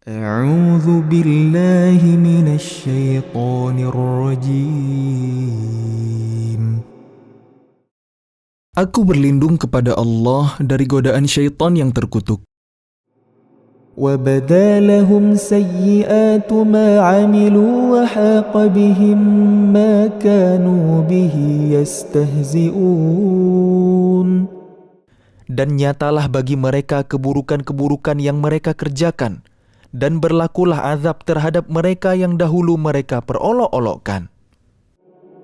أعوذ بالله من الشيطان الرجيم. Aku berlindung kepada Allah dari godaan syaitan yang terkutuk. وَبَدَا لَهُمْ سَيِّئَاتُ مَا عَمِلُوا وَحَاقَ بِهِمْ مَا كَانُوا بِهِ يَسْتَهْزِئُونَ. Dan nyatalah bagi mereka keburukan-keburukan yang mereka kerjakan, dan berlakulah azab terhadap mereka yang dahulu mereka perolok-olokkan.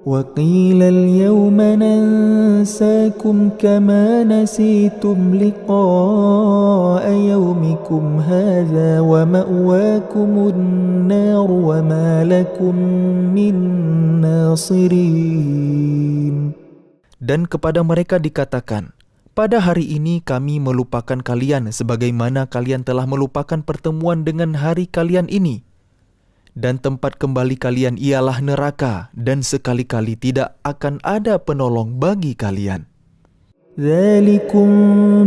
وَقِيلَ الْيَوْمَ نَنْسَاكُمْ كَمَا نَسِيتُمْ لِقَاءَ يَوْمِكُمْ هَذَا وَمَأْوَاكُمُ النَّارُ وَمَا لَكُمْ مِنْ نَاصِرِينَ. Dan kepada mereka dikatakan, pada hari ini kami melupakan kalian sebagaimana kalian telah melupakan pertemuan dengan hari kalian ini. Dan tempat kembali kalian ialah neraka, dan sekali-kali tidak akan ada penolong bagi kalian. ذَلِكُمْ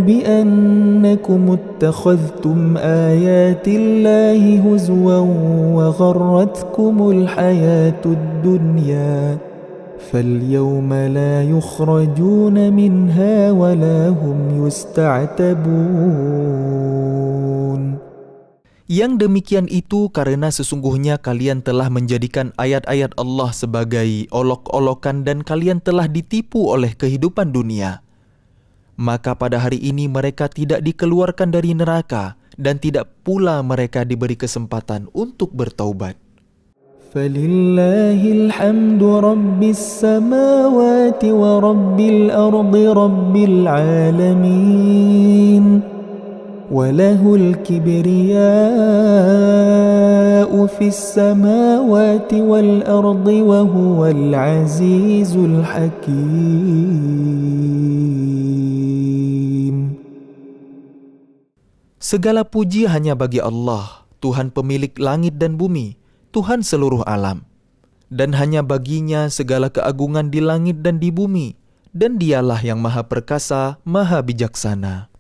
بِأَنَّكُمُ اتَّخَذْتُمْ آيَاتِ اللَّهِ هُزُوًا وَغَرَّتْكُمُ الْحَيَاةُ الدُّنْيَا فَالْيَوْمَ لَا يُخْرَجُونَ مِنْهَا وَلَا هُمْ يُسْتَعْتَبُونَ. Yang demikian itu karena sesungguhnya kalian telah menjadikan ayat-ayat Allah sebagai olok-olokan dan kalian telah ditipu oleh kehidupan dunia. Maka pada hari ini mereka tidak dikeluarkan dari neraka dan tidak pula mereka diberi kesempatan untuk bertaubat. فَلِلَّهِ الْحَمْدُ رَبِّ السَّمَاوَاتِ وَرَبِّ الْأَرْضِ رَبِّ الْعَالَمِينَ وَلَهُ الْكِبْرِيَاءُ فِي السَّمَاوَاتِ وَالْأَرْضِ وَهُوَ الْعَزِيزُ الْحَكِيمُ. Segala puji hanya bagi Allah, Tuhan pemilik langit dan bumi, Tuhan seluruh alam. Dan hanya baginya segala keagungan di langit dan di bumi, dan dialah yang maha perkasa, maha bijaksana.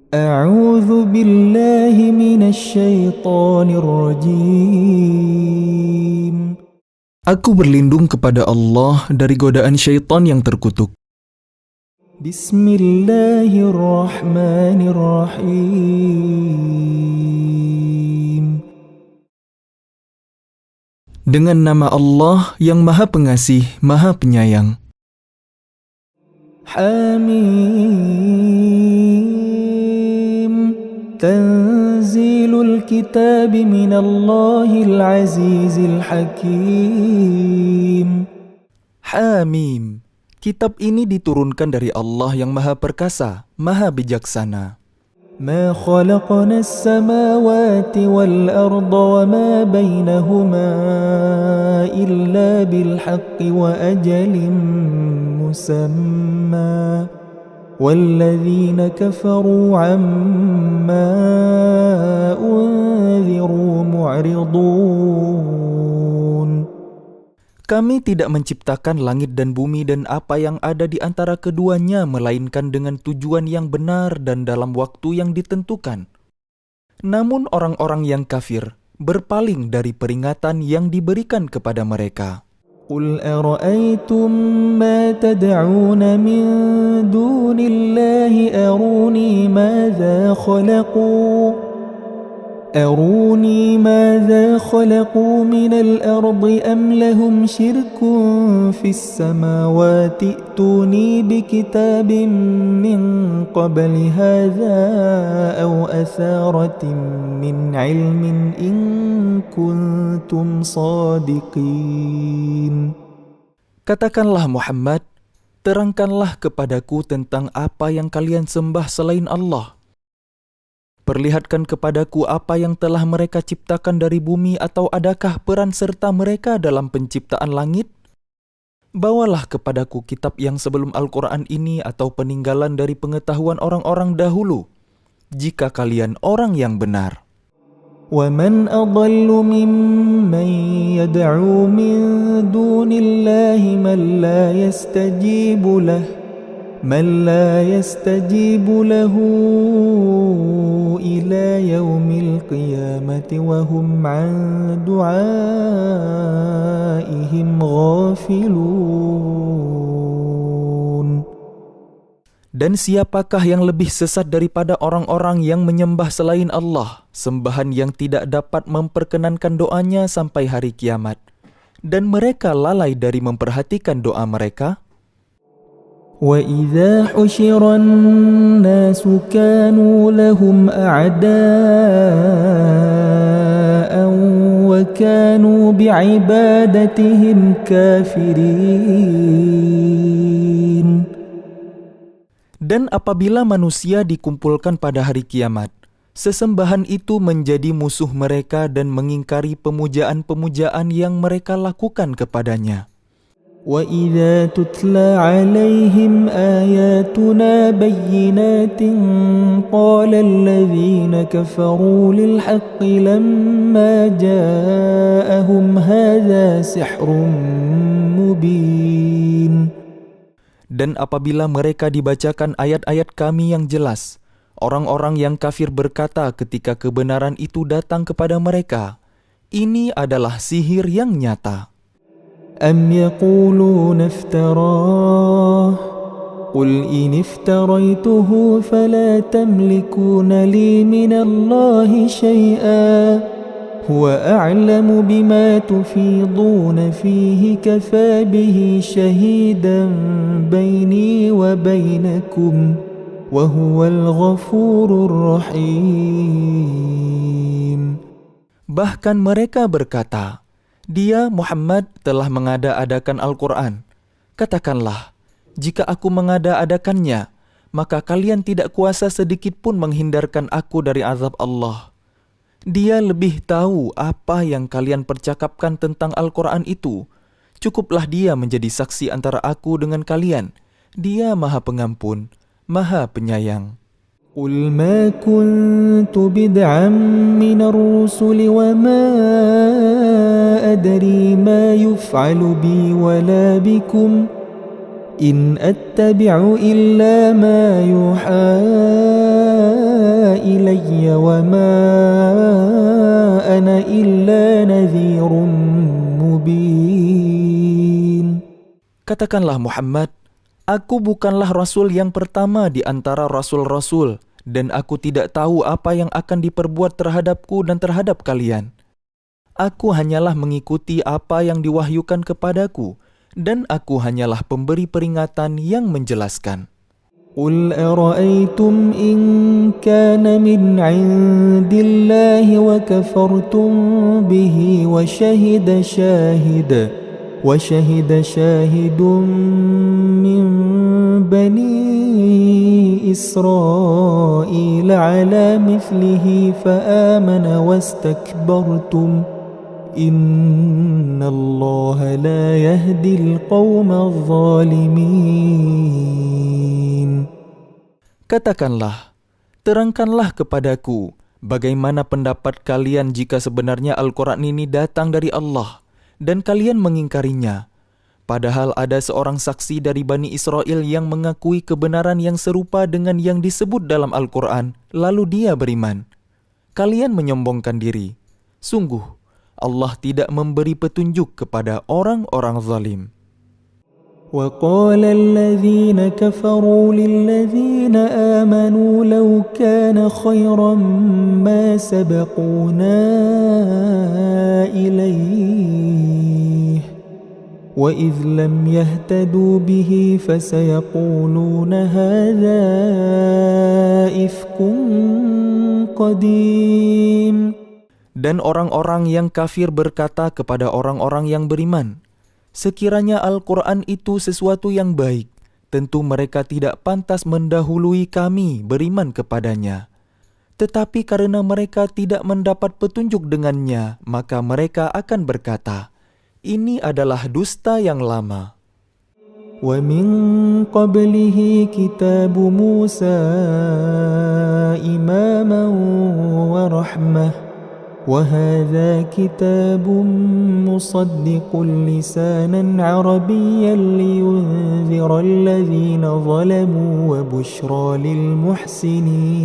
أعوذ بالله من الشيطان الرجيم. Aku berlindung kepada Allah dari godaan syaitan yang terkutuk. بسم الله الرحمن الرحيم. Dengan nama Allah yang Maha Pengasih, Maha Penyayang. حميم. تنزيل الكتاب من الله العزيز الحكيم. Hamim. Kitab ini diturunkan dari Allah yang maha perkasa, maha bijaksana. ما خلقنا السماوات والأرض وما بينهما إلا بالحق وأجل مسمى والذين كفروا عما أنذروا معرضون. Kami tidak menciptakan langit dan bumi dan apa yang ada di antara keduanya melainkan dengan tujuan yang benar dan dalam waktu yang ditentukan. Namun orang-orang yang kafir berpaling dari peringatan yang diberikan kepada mereka. قل أرأيتم ما تدعون من دون الله أروني ماذا خلقوا من الأرض أم لهم شرك في السماوات ائتوني بكتاب من قبل هذا أو أثارة من علم إن كنتم صادقين. Katakanlah Muhammad, terangkanlah kepadaku tentang apa yang kalian sembah selain Allah. Perlihatkan kepadaku apa yang telah mereka ciptakan dari bumi atau adakah peran serta mereka dalam penciptaan langit? Bawalah kepadaku kitab yang sebelum Al-Quran ini atau peninggalan dari pengetahuan orang-orang dahulu, jika kalian orang yang benar. وَمَنْ أَضَلُّ مِمَّنْ يَدْعُو مِنْ دُونِ اللَّهِ مَنْ لَا يَسْتَجِيبُ لَهُ من لا يستجيب له إلى يوم القيامة وهم عن دعائهم غافلون. Dan siapakah yang lebih sesat daripada orang-orang yang menyembah selain Allah, sembahan yang tidak dapat memperkenankan doanya sampai hari kiamat, dan mereka lalai dari memperhatikan doa mereka? وَإِذَا حُشِرَ النَّاسُ كَانُوا لَهُمْ أَعْدَاءً وَكَانُوا بِعِبَادَتِهِمْ كَافِرِينَ. Dan apabila manusia dikumpulkan pada hari kiamat, sesembahan itu menjadi musuh mereka dan mengingkari pemujaan-pemujaan yang mereka lakukan kepadanya. وَإِذَا تُتْلَى عَلَيْهِمْ آيَاتُنَا بَيِّنَاتٍ قَالَ الَّذِينَ كَفَرُوا لِلْحَقِّ لَمَّا جَاءَهُمْ هَذَا سِحْرٌ مُبِينٌ. Dan apabila mereka dibacakan ayat-ayat kami yang jelas, orang-orang yang kafir berkata ketika kebenaran itu datang kepada mereka, ini adalah sihir yang nyata. أَمْ يَقُولُونَ افْتَرَاهُ قُلْ إِنِ افْتَرَيْتُهُ فَلَا تَمْلِكُونَ لِي مِنَ اللَّهِ شَيْئًا هُوَ أَعْلَمُ بِمَا تُفِيضُونَ فِيهِ كَفَى بِهِ شَهِيدًا بَيْنِي وَبَيْنَكُمْ وَهُوَ الْغَفُورُ الرَّحِيمُ. Bahkan mereka berkata, Dia, Muhammad, telah mengada-adakan Al-Quran. Katakanlah, jika aku mengada-adakannya, maka kalian tidak kuasa sedikit pun menghindarkan aku dari azab Allah. Dia lebih tahu apa yang kalian percakapkan tentang Al-Quran itu. Cukuplah dia menjadi saksi antara aku dengan kalian. Dia Maha Pengampun, Maha Penyayang. قُلْ مَا كُنْتُ بِدْعًا مِنَ الرُّسُلِ وَمَا أَدْرِي مَا يُفْعَلُ بِي وَلَا بِكُمْ إِنْ أَتَّبِعُ إِلَّا مَا يُوحَى إِلَيَّ وَمَا أَنَا إِلَّا نَذِيرٌ مُبِينٌ. Katakanlah Muhammad, aku bukanlah Rasul yang pertama di antara Rasul-Rasul, dan aku tidak tahu apa yang akan diperbuat terhadapku dan terhadap kalian. Aku hanyalah mengikuti apa yang diwahyukan kepadaku, dan aku hanyalah pemberi peringatan yang menjelaskan. قُلْ أَرَأَيْتُمْ إِنْ كَانَ مِنْ عِنْدِ اللَّهِ وَكَفَرْتُمْ بِهِ وشهد شاهد من بني إسرائيل على مثله فآمن واستكبرتم إن الله لا يهدي القوم الظالمين. Katakanlah, terangkanlah kepadaku, bagaimana pendapat kalian jika sebenarnya Al-Quran ini datang dari Allah, dan kalian mengingkarinya, padahal ada seorang saksi dari Bani Israel yang mengakui kebenaran yang serupa dengan yang disebut dalam Al-Quran, lalu dia beriman. Kalian menyombongkan diri. Sungguh, Allah tidak memberi petunjuk kepada orang-orang zalim. وقال الذين كفروا للذين آمنوا لو كان خيرا ما سبقونا إليه وإذ لم يهتدوا به فسيقولون هذا إفك قديم. Dan orang-orang yang kafir berkata kepada orang-orang yang beriman, sekiranya Al-Quran itu sesuatu yang baik, tentu mereka tidak pantas mendahului kami beriman kepadanya. Tetapi karena mereka tidak mendapat petunjuk dengannya, maka mereka akan berkata, ini adalah dusta yang lama. وَمِن قَبْلِهِ كِتَابُ مُوسَى إِمَامًا وَرَحْمَةً وهذا كتاب مصدق لسانا عربيا لينذر الذين ظلموا وبشرى للمحسنين.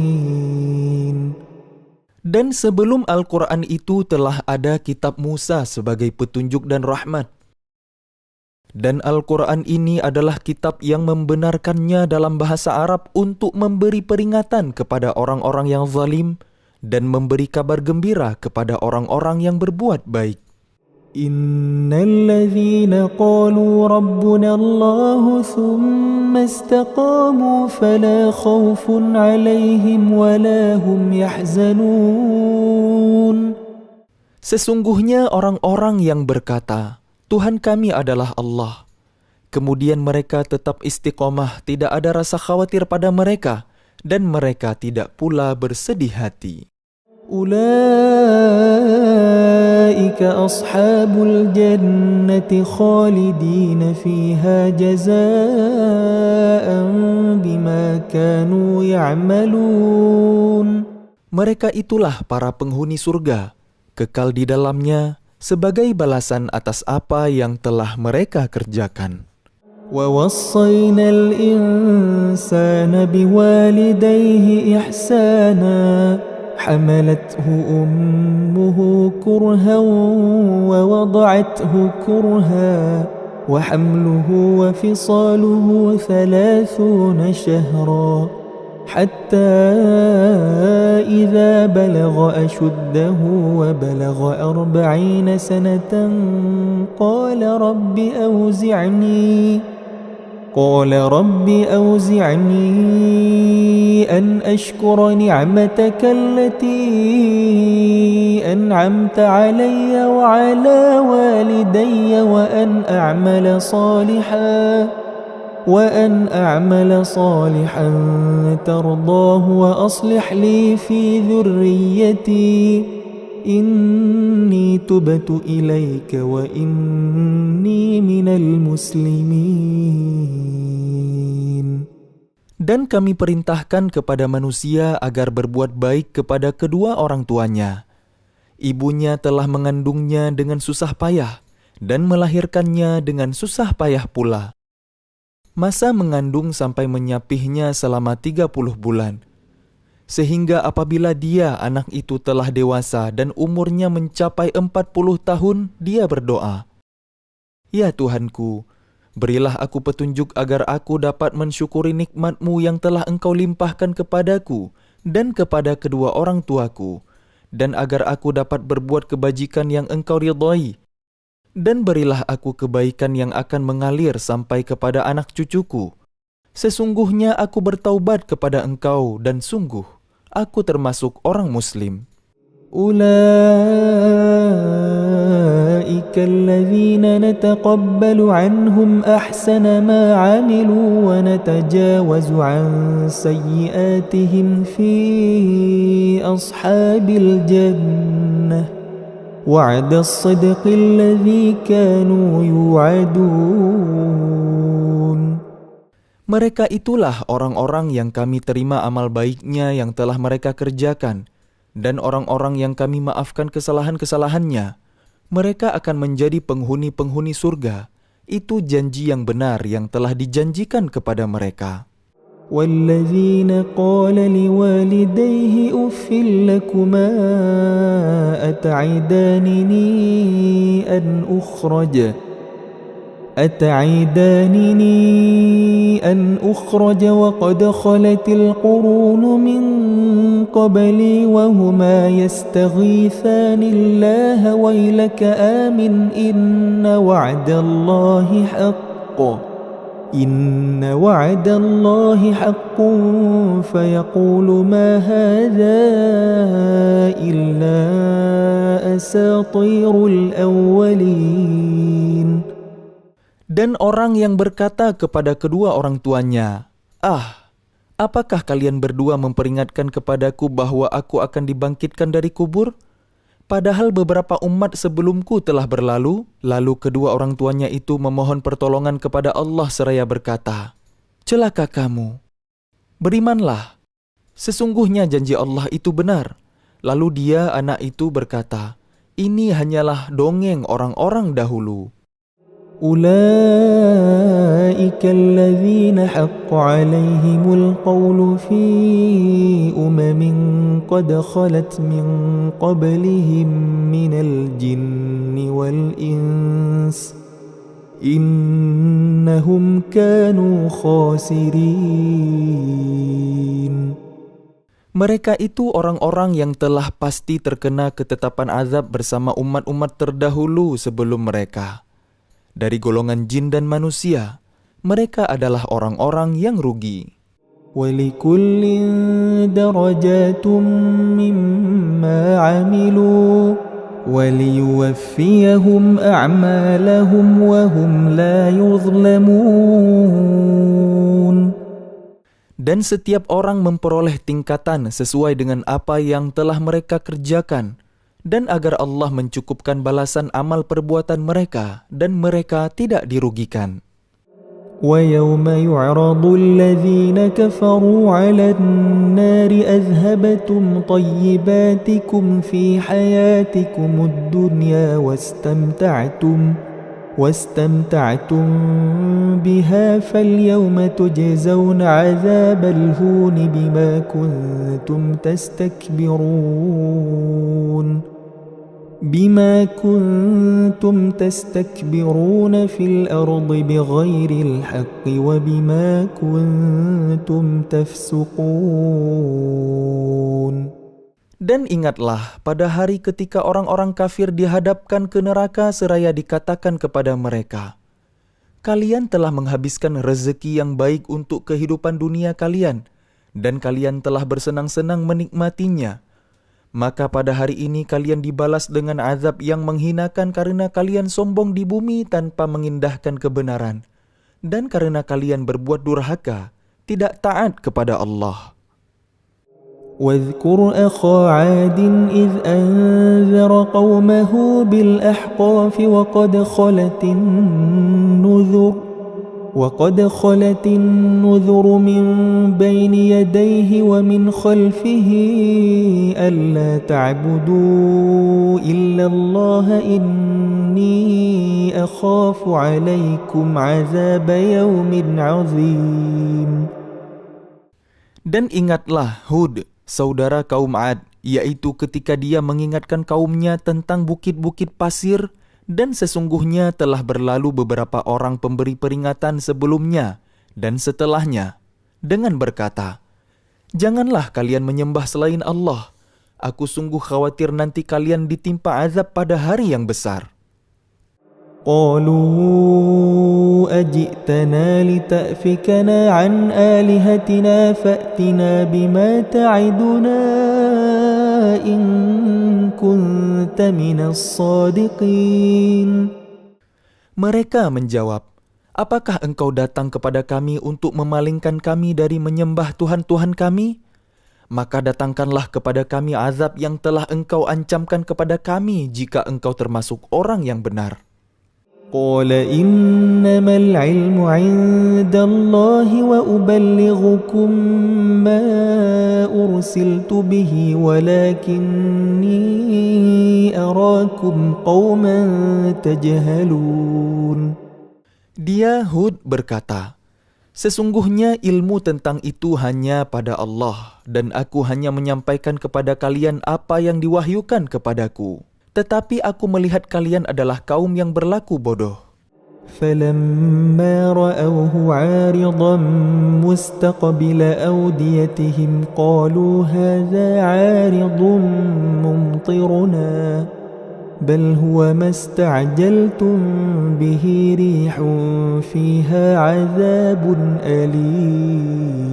Dan sebelum Al-Quran itu telah ada kitab Musa sebagai petunjuk dan rahmat. Dan Al-Quran ini adalah kitab yang membenarkannya dalam bahasa Arab untuk memberi peringatan kepada orang-orang yang zalim dan memberi kabar gembira kepada orang-orang yang berbuat baik. Innalladzina qalu rabbuna Allah thumma istaqamu fala khawfun 'alaihim wala hum yahzanun. Sesungguhnya orang-orang yang berkata, Tuhan kami adalah Allah. Kemudian mereka tetap istiqomah, tidak ada rasa khawatir pada mereka, dan mereka tidak pula bersedih hati. Ulaika ashabul jannati khalidina fiha jazaa'an bima kanu ya'malun. Mereka itulah para penghuni surga, kekal di dalamnya sebagai balasan atas apa yang telah mereka kerjakan. وَوَصَّيْنَا الْإِنسَانَ بِوَالِدَيْهِ إِحْسَانًا حَمَلَتْهُ أُمُّهُ كُرْهًا وَوَضَعَتْهُ كُرْهًا وَحَمْلُهُ وَفِصَالُهُ 30 شهرا حتى إذا بلغ أشده وبلغ 40 سنة قال رب أوزعني أن أشكر نعمتك التي أنعمت علي وعلى والدي وأن أعمل صالحا ترضاه وأصلح لي في ذريتي إني تبت إليك وإني من المسلمين. Dan kami perintahkan kepada manusia agar berbuat baik kepada kedua orang tuanya. Ibunya telah mengandungnya dengan susah payah dan melahirkannya dengan susah payah pula. Masa mengandung sampai menyapihnya selama 30 bulan. Sehingga apabila dia, anak itu telah dewasa dan umurnya mencapai 40 tahun, dia berdoa, Ya Tuhanku, berilah aku petunjuk agar aku dapat mensyukuri nikmat-Mu yang telah Engkau limpahkan kepadaku dan kepada kedua orang tuaku, dan agar aku dapat berbuat kebajikan yang Engkau ridhai. Dan berilah aku kebaikan yang akan mengalir sampai kepada anak cucuku. Sesungguhnya aku bertaubat kepada Engkau dan sungguh aku termasuk orang Muslim. Ulaika alladhina nataqabbalu anhum ahsana ma 'amilu wa natajawazu 'an sayyi'atihim fi ashabil jannah. وعد الصدق الذي كانوا يوعدون. Mereka itulah orang-orang yang kami terima amal baiknya yang telah mereka kerjakan, dan orang-orang yang kami maafkan kesalahan-kesalahannya. Mereka akan menjadi penghuni-penghuni surga. Itu janji yang benar yang telah dijanjikan kepada mereka. وَالَّذِينَ قَالَ لِوَالِدَيْهِ أُفٍّ لَكُمَا أَتَعِدَانِنِي أَنْ أُخْرَجَ وَقَدْ خَلَتِ الْقُرُونُ مِنْ قَبْلِي وَهُمَا يَسْتَغِيثَانِ اللَّهَ وَيْلَكَ آمِنْ إِنَّ وَعْدَ اللَّهِ حَقٌّ فَيَقُولُ مَا هَذَا إِلَّا أَسَاطِيرُ الْأَوَّلِينَ. Dan orang yang berkata kepada kedua orang tuanya, apakah kalian berdua memperingatkan kepadaku bahwa aku akan dibangkitkan dari kubur? Padahal beberapa umat sebelumku telah berlalu. Lalu kedua orang tuanya itu memohon pertolongan kepada Allah seraya berkata, Celaka kamu, berimanlah. Sesungguhnya janji Allah itu benar, Lalu dia, anak itu, berkata, "Ini hanyalah dongeng orang-orang dahulu." أولئك الذين حق عليهم القول في أمم قد خلت من قبلهم من الجن والإنس إنهم كانوا خاسرين. Mereka itu orang-orang yang telah pasti terkena ketetapan azab bersama umat-umat terdahulu sebelum mereka. Dari golongan jin dan manusia, mereka adalah orang-orang yang rugi. وَلِكُلٍّ دَرَجَاتٌ مِّمَّا عَمِلُوا وَلِيُوَفِّيَهُمْ أَعْمَالَهُمْ وَهُمْ لَا يُظْلَمُونَ. Dan setiap orang memperoleh tingkatan sesuai dengan apa yang telah mereka kerjakan, dan agar Allah mencukupkan balasan amal perbuatan mereka dan mereka tidak dirugikan. وَيَوْمَ يُعْرَضُ الَّذِينَ كَفَرُوا عَلَى النَّارِ أَذْهَبْتُمْ طَيِّبَاتِكُمْ فِي حَيَاتِكُمُ الدُّنْيَا واستمتعتم بها فاليوم تجزون عذاب الهون بما كنتم تستكبرون في الأرض بغير الحق وبما كنتم تفسقون. Dan ingatlah pada hari ketika orang-orang kafir dihadapkan ke neraka seraya dikatakan kepada mereka, "Kalian telah menghabiskan rezeki yang baik untuk kehidupan dunia kalian, dan kalian telah bersenang-senang menikmatinya. Maka pada hari ini kalian dibalas dengan azab yang menghinakan karena kalian sombong di bumi tanpa mengindahkan kebenaran, dan karena kalian berbuat durhaka, tidak taat kepada Allah." واذكر أخا عاد إذ أنذر قومه بالأحقاف وقد خلت النذر من بين يديه ومن خلفه ألا تعبدوا إلا الله إني أخاف عليكم عذاب يوم عظيم. Dan ingatlah Hud, saudara kaum Ad, yaitu ketika dia mengingatkan kaumnya tentang bukit-bukit pasir, dan sesungguhnya telah berlalu beberapa orang pemberi peringatan sebelumnya dan setelahnya, dengan berkata, "Janganlah kalian menyembah selain Allah. Aku sungguh khawatir nanti kalian ditimpa azab pada hari yang besar." قالوا أجئتنا لتأفكنا عن آلهتنا فأتنا بما تعدنا إن كنت من الصادقين. Mereka menjawab, "Apakah engkau datang kepada kami untuk memalingkan kami dari menyembah Tuhan-Tuhan kami? Maka datangkanlah kepada kami azab yang telah engkau ancamkan kepada kami jika engkau termasuk orang yang benar." قال إنما العلم عند الله وأبلغكم ما أرسلت به ولكني أراكم قوما تجهلون. Dia Hud berkata, "Sesungguhnya ilmu tentang itu hanya pada Allah, dan aku hanya menyampaikan kepada kalian apa yang diwahyukan kepadaku. Tetapi aku melihat kalian adalah kaum yang berlaku bodoh." فَلَمَّا رَأَوْهُ عَارِضًا مُسْتَقْبِلَ أَوْدِيَتِهِمْ قَالُوا هَذَا عَارِضٌ مُمْطِرُنَا بَلْ هُوَ مَا اسْتَعْجَلْتُمْ بِهِ رِيحٌ فِيهَا عَذَابٌ أَلِيمٌ.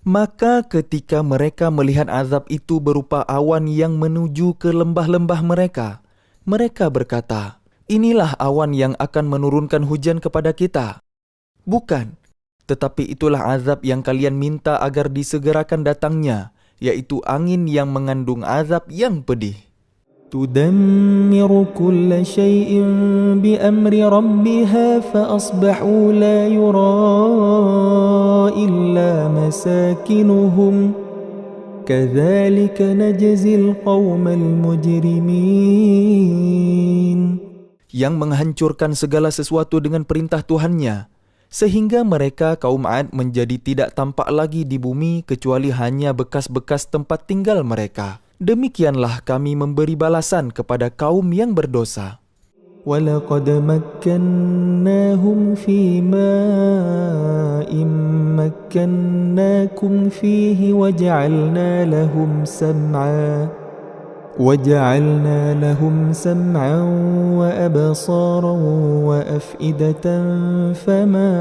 Maka ketika mereka melihat azab itu berupa awan yang menuju ke lembah-lembah mereka, mereka berkata, "Inilah awan yang akan menurunkan hujan kepada kita." Bukan, tetapi itulah azab yang kalian minta agar disegerakan datangnya, yaitu angin yang mengandung azab yang pedih. تدمر كل شيء بأمر ربها فأصبحوا لا يرى إلا مساكنهم كذلك نجزي القوم المجرمين. Yang menghancurkan segala sesuatu dengan perintah Tuhannya, sehingga mereka kaum Ad menjadi tidak tampak lagi di bumi kecuali hanya bekas-bekas tempat tinggal mereka. Demikianlah kami memberi balasan kepada kaum yang berdosa. وَلَقَدْ مَكَّنَّاهُمْ فِي مَاءٍ مَكَّنَّاكُمْ فِيهِ وَجَعَلْنَا لَهُمْ سَمْعًا وَأَبْصَارًا وَأَفْئِدَةً فَمَا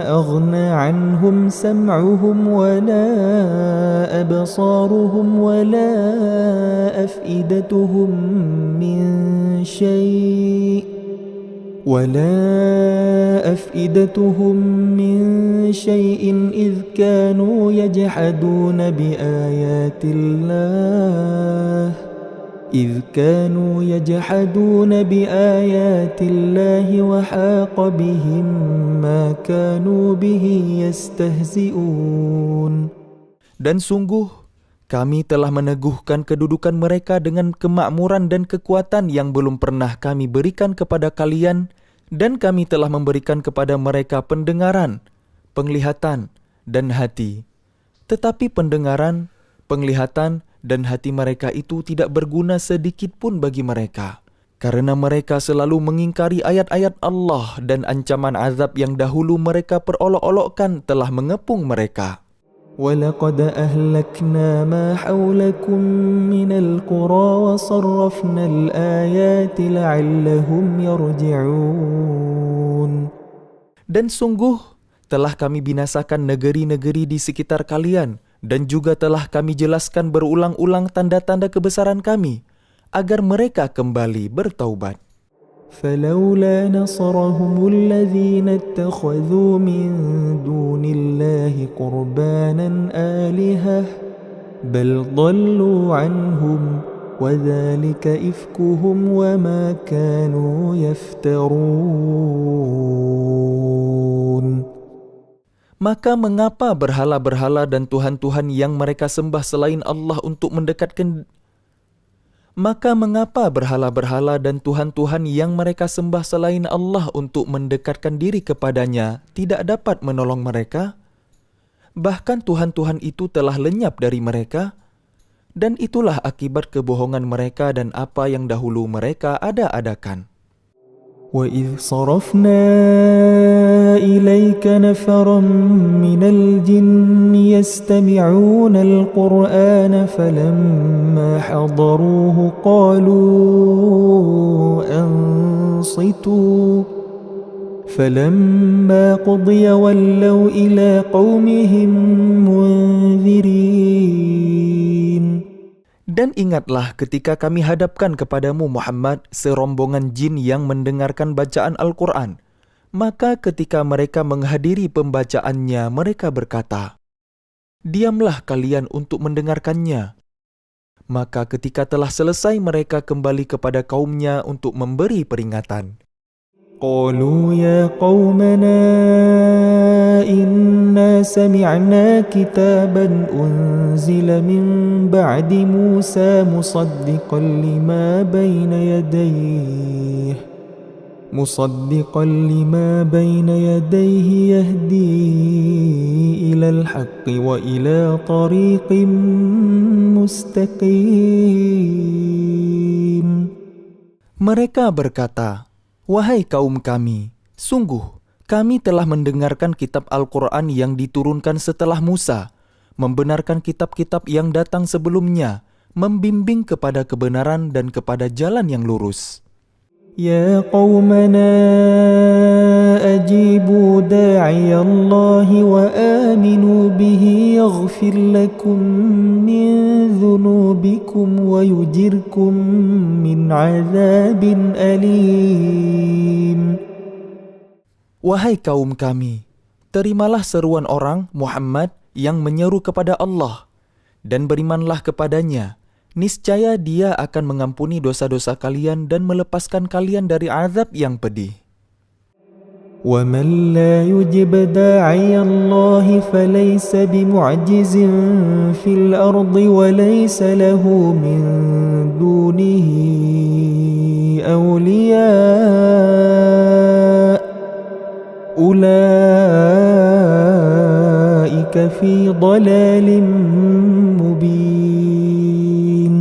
أَغْنَى عَنْهُمْ سَمْعُهُمْ وَلَا أَبْصَارُهُمْ وَلَا أَفْئِدَتُهُمْ مِنْ شَيْءٍ إِذْ كَانُوا يَجْحَدُونَ بِآيَاتِ اللَّهِ وَحَاقَ بِهِمْ مَا كَانُوا بِهِ يَسْتَهْزِئُونَ. Dan sungguh, kami telah meneguhkan kedudukan mereka dengan kemakmuran dan kekuatan yang belum pernah kami berikan kepada kalian, dan kami telah memberikan kepada mereka pendengaran, penglihatan, dan hati. Tetapi pendengaran, penglihatan, dan hati mereka itu tidak berguna sedikit pun bagi mereka, karena mereka selalu mengingkari ayat-ayat Allah, dan ancaman azab yang dahulu mereka perolok-olokkan telah mengepung mereka. وَلَقَدْ أَهْلَكْنَا مَا حَوْلَكُمْ مِنَ الْقُرَى وَصَرَّفْنَا الْآيَاتِ لَعَلَّهُمْ يَرْجِعُونَ. Dan sungguh telah kami binasakan negeri-negeri di sekitar kalian, dan juga telah kami jelaskan berulang-ulang tanda-tanda kebesaran kami, agar mereka kembali bertaubat. فَلَوْلَا نَصَرَهُمُ الَّذِينَ اتَّخَذُوا مِن دُونِ اللَّهِ قُرْبَانًا آلِهَةً بَلْ ضَلُّوا عَنْهُمْ وَذَلِكَ إِفْكُهُمْ وَمَا كَانُوا يَفْتَرُونَ. Maka mengapa berhala-berhala dan tuhan-tuhan yang mereka sembah selain Allah untuk mendekatkan diri kepadanya tidak dapat menolong mereka? Bahkan tuhan-tuhan itu telah lenyap dari mereka, dan itulah akibat kebohongan mereka dan apa yang dahulu mereka ada-adakan. وَإِذْ صَرَفْنَا إِلَيْكَ نَفَرًا مِنَ الْجِنِّ يَسْتَمِعُونَ الْقُرْآنَ فَلَمَّا حَضَرُوهُ قَالُوا أَنصِتُوا فَلَمَّا قُضِيَ وَلَّوْا إِلَى قَوْمِهِمْ مُنذِرِينَ. Dan ingatlah ketika kami hadapkan kepadamu Muhammad serombongan jin yang mendengarkan bacaan Al-Quran. Maka ketika mereka menghadiri pembacaannya, mereka berkata, "Diamlah kalian untuk mendengarkannya." Maka ketika telah selesai, mereka kembali kepada kaumnya untuk memberi peringatan. قالوا يا قومنا إنا سمعنا كتابا أنزل من بعد موسى مصدقا لما بين يديه يهدي إلى الحق وإلى طريق مستقيم. Mereka berkata, "Wahai kaum kami, sungguh kami telah mendengarkan kitab Al-Quran yang diturunkan setelah Musa, membenarkan kitab-kitab yang datang sebelumnya, membimbing kepada kebenaran dan kepada jalan yang lurus." Ya qaumana ajibu da'i Allah wa aminu bihi yaghfir lakum min dhunubikum wa yujirkum min azabin alim. Wahai kaum kami, terimalah seruan orang Muhammad yang menyeru kepada Allah, dan berimanlah kepadanya. Niscaya dia akan mengampuni dosa-dosa kalian dan melepaskan kalian dari azab yang pedih. ومن لا يجب داعي الله فليس بمعجز في الأرض وليس له من دونه أولياء أولئك في ضلال مبين.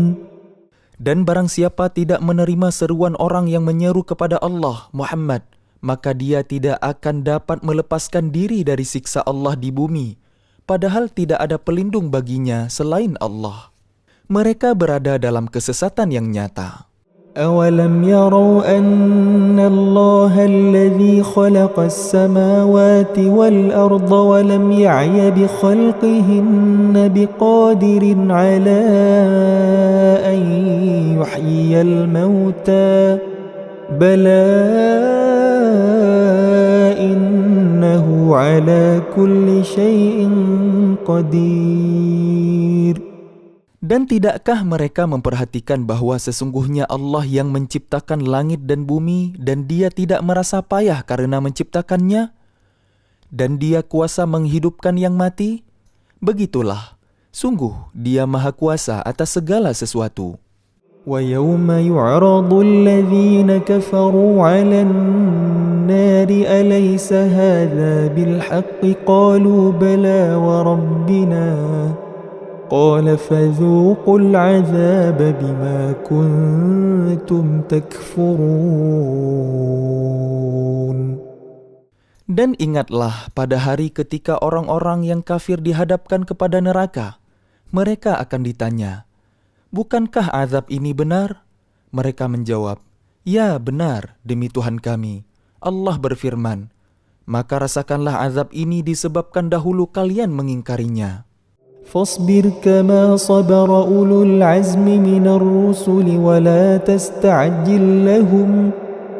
Dan barang siapa tidak menerima seruan orang yang menyeru kepada Allah, Muhammad, maka dia tidak akan dapat melepaskan diri dari siksa Allah di bumi, padahal tidak ada pelindung baginya selain Allah. Mereka berada dalam kesesatan yang nyata. أَوَلَمْ يَرَوْا أَنَّ اللَّهَ الَّذِي خَلَقَ السَّمَاوَاتِ وَالْأَرْضَ وَلَمْ يَعْيَ بِخَلْقِهِنَّ بِقَادِرٍ عَلَىٰ أَن يُحْيِيَ الْمَوْتَىٰ بَلَىٰ إِنَّهُ عَلَىٰ كُلِّ شَيْءٍ قَدِيرٌ. Dan tidakkah mereka memperhatikan bahwa sesungguhnya Allah yang menciptakan langit dan bumi dan dia tidak merasa payah karena menciptakannya? Dan dia kuasa menghidupkan yang mati? Begitulah, sungguh dia maha kuasa atas segala sesuatu. وَيَوْمَ يُعْرَضُ الَّذِينَ كَفَرُوا عَلَى النَّارِ أَلَيْسَ هَذَا بِالْحَقِّ قَالُوا بَلَى وَرَبِّنَا قال فذوقوا العذاب بما كنتم تكفرون. Dan ingatlah pada hari ketika orang-orang yang kafir dihadapkan kepada neraka. Mereka akan ditanya, bukankah azab ini benar? Mereka menjawab, ya benar demi Tuhan kami. Allah berfirman, maka rasakanlah azab ini disebabkan dahulu kalian mengingkarinya. فاصبر كما صبر أولو العزم من الرسل ولا تستعجل لهم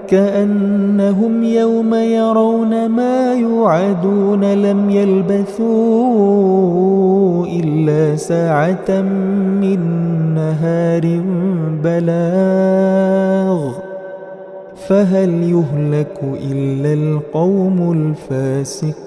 كأنهم يوم يرون ما يوعدون لم يلبثوا إلا ساعة من نهار بلاغ فهل يهلك إلا القوم الفاسقون.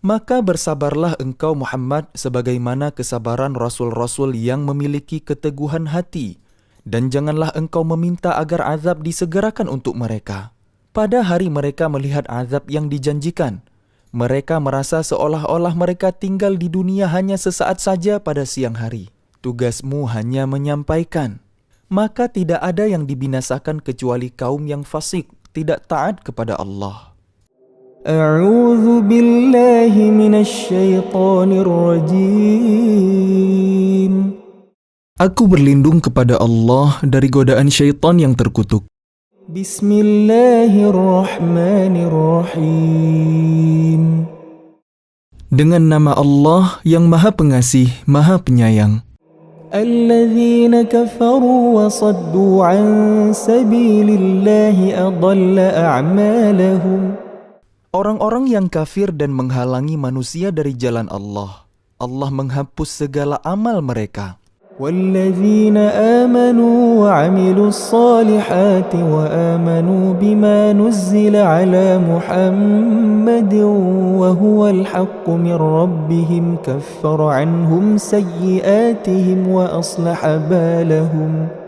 Maka bersabarlah engkau Muhammad sebagaimana kesabaran Rasul-Rasul yang memiliki keteguhan hati, dan janganlah engkau meminta agar azab disegerakan untuk mereka. Pada hari mereka melihat azab yang dijanjikan, mereka merasa seolah-olah mereka tinggal di dunia hanya sesaat saja pada siang hari. Tugasmu hanya menyampaikan. Maka tidak ada yang dibinasakan kecuali kaum yang fasik, tidak taat kepada Allah. أعوذ بالله من الشيطان الرجيم. Aku berlindung kepada Allah dari godaan syaitan yang terkutuk. بسم الله الرحمن الرحيم. Dengan nama Allah yang Maha Pengasih, Maha Penyayang. الذين كفروا وصدوا عن سبيل الله أضل أعمالهم. Orang-orang yang kafir dan menghalangi manusia dari jalan Allah, Allah menghapus segala amal mereka. والذين آمنوا وعملوا الصالحات وآمنوا بما نزل على محمد وهو الحق من ربهم كفر عنهم سيئاتهم وأصلح بالهم.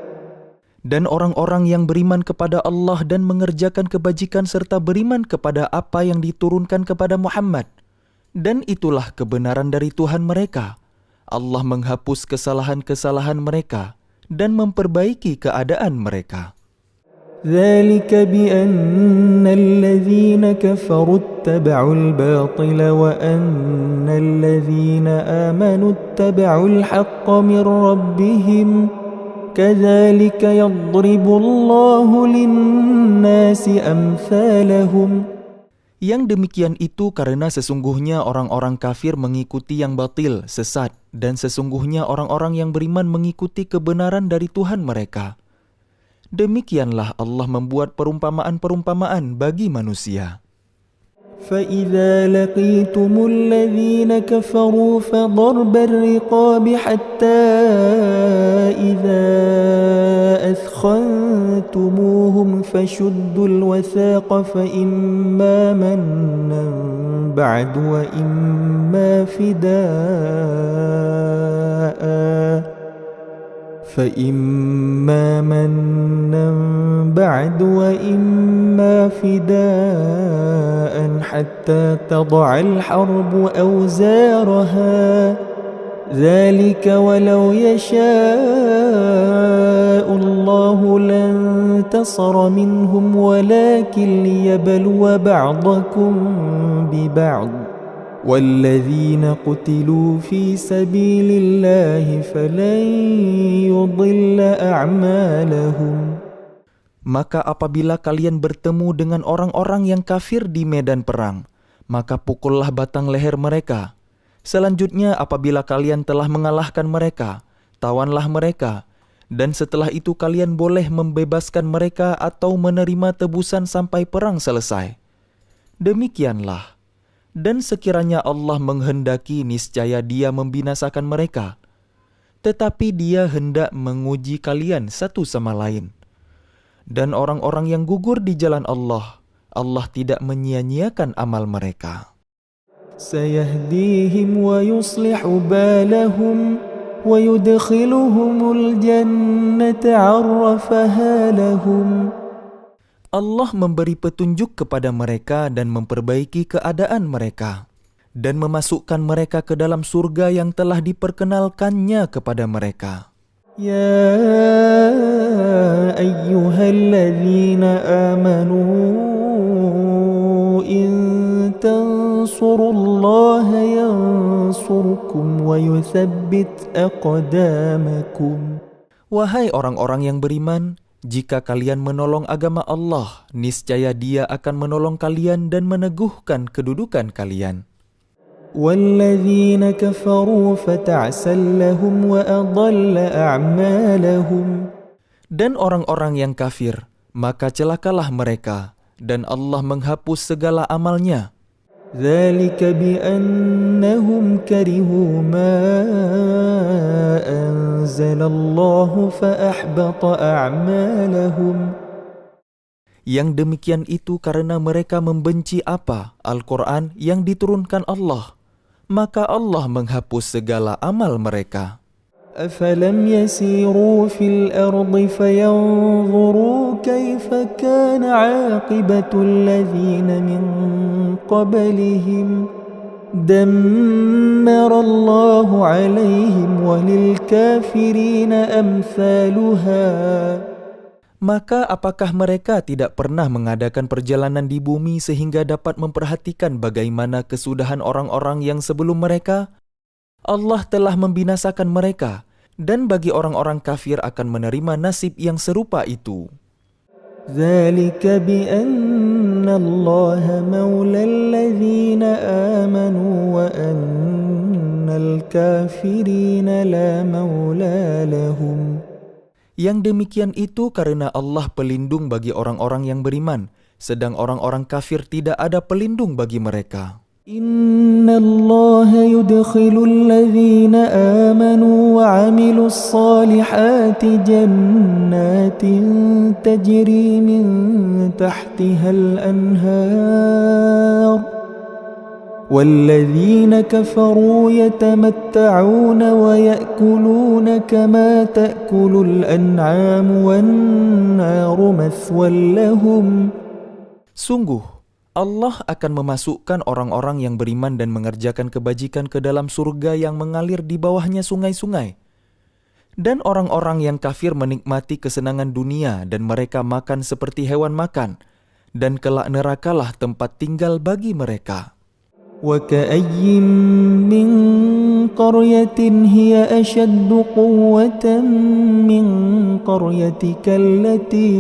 Dan orang-orang yang beriman kepada Allah dan mengerjakan kebajikan serta beriman kepada apa yang diturunkan kepada Muhammad. Dan itulah kebenaran dari Tuhan mereka. Allah menghapus kesalahan-kesalahan mereka dan memperbaiki keadaan mereka. ذلك بأن الذين كفروا اتبعوا الباطل وأن الذين آمنوا اتبعوا الحق من ربهم كذلك يضرب الله للناس أمثالهم. Yang demikian itu karena sesungguhnya orang-orang kafir mengikuti yang batil, sesat, dan sesungguhnya orang-orang yang beriman mengikuti kebenaran dari Tuhan mereka. Demikianlah Allah membuat perumpamaan-perumpamaan bagi manusia. فإذا لقيتم الذين كفروا فضرب الرقاب حتى إذا أثخنتموهم فشدوا الوثاق فإما منا بعد وإما فداء حتى تضع الحرب أوزارها ذلك ولو يشاء الله لانتصر منهم ولكن ليبلو بعضكم ببعض والذين قتلوا في سبيل الله فلن يضل أعمالهم. Maka apabila kalian bertemu dengan orang-orang yang kafir di medan perang, maka pukullah batang leher mereka. Selanjutnya apabila kalian telah mengalahkan mereka, tawanlah mereka. Dan setelah itu kalian boleh membebaskan mereka atau menerima tebusan sampai perang selesai. Demikianlah. Dan sekiranya Allah menghendaki, niscaya Dia membinasakan mereka. Tetapi Dia hendak menguji kalian satu sama lain. Dan orang-orang yang gugur di jalan Allah, Allah tidak menyia-nyiakan amal mereka. سيهديهم ويصلح بالهم ويدخلهم الجنة عرفها لهم. Allah memberi petunjuk kepada mereka dan memperbaiki keadaan mereka, dan memasukkan mereka ke dalam surga yang telah diperkenalkannya kepada mereka. يا أيها الذين آمنوا إن تنصروا الله ينصركم ويثبت أقدامكم. Wahai orang-orang yang beriman, jika kalian menolong agama Allah, niscaya Dia akan menolong kalian dan meneguhkan kedudukan kalian. والذين كفروا فتعسا لهم وأضل أعمالهم. Dan orang-orang yang kafir, maka celakalah mereka, dan Allah menghapus segala amalnya. ذلك بأنهم كرهوا ما أنزل الله فأحبط أعمالهم. Yang demikian itu karena mereka membenci apa? Al-Quran yang diturunkan Allah. Maka Allah menghapus segala amal mereka. أفلم يسيروا في الأرض فينظروا كيف كان عاقبة الذين من قبلهم دمر الله عليهم وللكافرين أمثالها. Maka apakah mereka tidak pernah mengadakan perjalanan di bumi sehingga dapat memperhatikan bagaimana kesudahan orang-orang yang sebelum mereka? Allah telah membinasakan mereka, dan bagi orang-orang kafir akan menerima nasib yang serupa itu. ذلك بأن الله مولى الذين آمنوا وأن الكافرين لا مولى لهم. Yang demikian itu karena Allah pelindung bagi orang-orang yang beriman, sedang orang-orang kafir tidak ada pelindung bagi mereka. إن الله يدخل الذين آمنوا وعملوا الصالحات جنات تجري من تحتها الأنهار والذين كفروا يتمتعون ويأكلون كما تأكل الأنعام والنار مثوى لهم. Sungguh, Allah akan memasukkan orang-orang yang beriman dan mengerjakan kebajikan ke dalam surga yang mengalir di bawahnya sungai-sungai. Dan orang-orang yang kafir menikmati kesenangan dunia dan mereka makan seperti hewan makan, dan kelak nerakalah tempat tinggal bagi mereka. وكأي من قرية هي أشد قوة من قريتك التي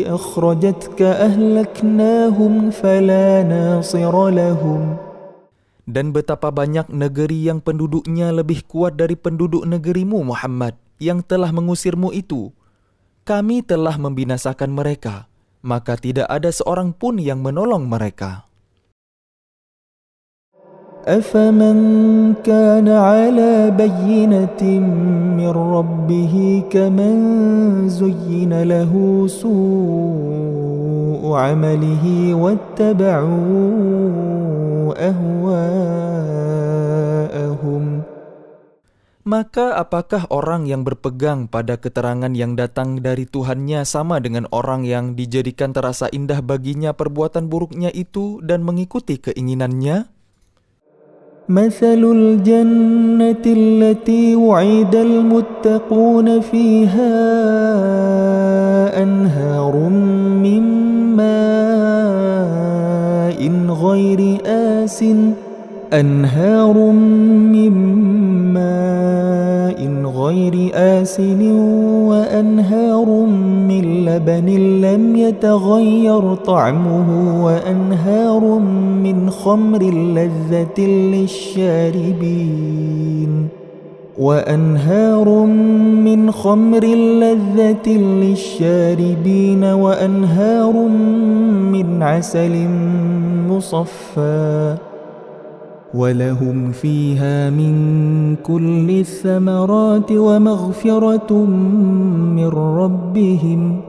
أخرجتك أهلكناهم فلا ناصر لهم. Dan betapa banyak negeri yang penduduknya lebih kuat dari penduduk negerimu Muhammad yang telah mengusirmu itu. Kami telah membinasakan mereka, maka tidak ada seorang pun yang menolong mereka. أفمن كان على بينة من ربه كمن زين له سوء عمله واتبعوا أهواءهم. Maka apakah orang yang berpegang pada keterangan yang datang dari Tuhannya sama dengan orang yang dijadikan terasa indah baginya perbuatan buruknya itu dan mengikuti keinginannya? مثل الجنة التي وعد المتقون فيها أنهار من ماء غير آسن وأنهار من لبن لم يتغير طعمه وأنهار من خمر لذة للشاربين وأنهار من عسل مصفى ولهم فيها من كل الثمرات ومغفرة من ربهم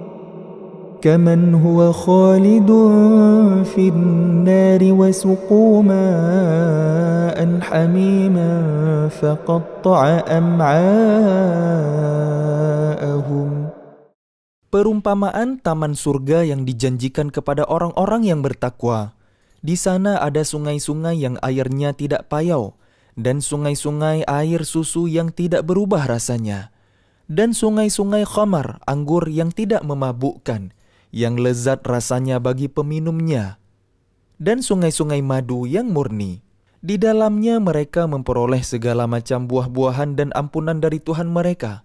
كمن هو خالد في النار وسقوا ماء حميما فقطع أمعاءهم. Perumpamaan taman surga yang dijanjikan kepada orang-orang yang bertakwa. Di sana ada sungai-sungai yang airnya tidak payau, dan sungai-sungai air susu yang tidak berubah rasanya, dan sungai-sungai khamar, anggur yang tidak memabukkan, yang lezat rasanya bagi peminumnya, dan sungai-sungai madu yang murni. Di dalamnya mereka memperoleh segala macam buah-buahan dan ampunan dari Tuhan mereka.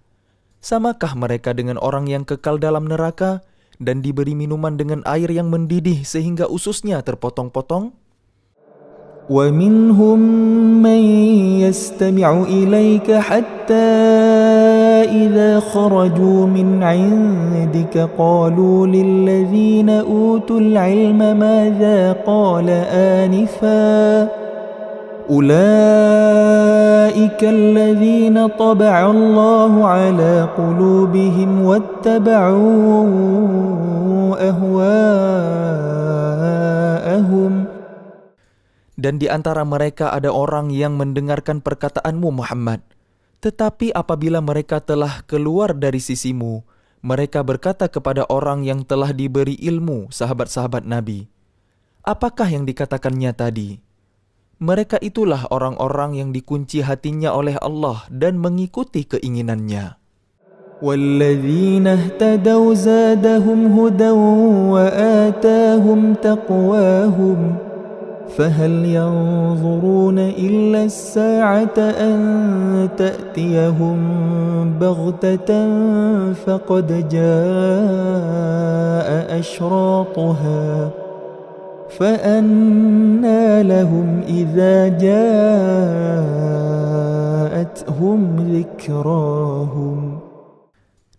Samakah mereka dengan orang yang kekal dalam neraka dan diberi minuman dengan air yang mendidih sehingga ususnya terpotong-potong? وَمِنْهُمْ مَنْ يَسْتَمِعُ إِلَيْكَ حَتَّى إِذَا خَرَجُوا مِنْ عِنْدِكَ قَالُوا لِلَّذِينَ أُوتُوا الْعِلْمَ مَاذَا قَالَ آنِفًا أولئك الذين طبع الله على قلوبهم واتبعوا أهواءهم. Dan di antara mereka ada orang yang mendengarkan perkataanmu Muhammad. Tetapi apabila mereka telah keluar dari sisimu, mereka berkata kepada orang yang telah diberi ilmu, sahabat-sahabat Nabi, apakah yang dikatakannya tadi? Mereka itulah orang-orang yang dikunci hatinya oleh Allah dan mengikuti keinginannya. وَالَّذِينَ اهْتَدَوْا زَادَهُمْ هُدًى وَآتَاهُمْ تَقْوَاهُمْ فَهَلْ يَنظُرُونَ إِلَّا السَّاعَةَ أَن تَأْتِيَهُم بَغْتَةً فَقَدْ جَاءَ أَشْرَاطُهَا فَأَنَّى لَهُمْ إِذَا جَاءَتْهُمْ ذِكْرَاهُمْ.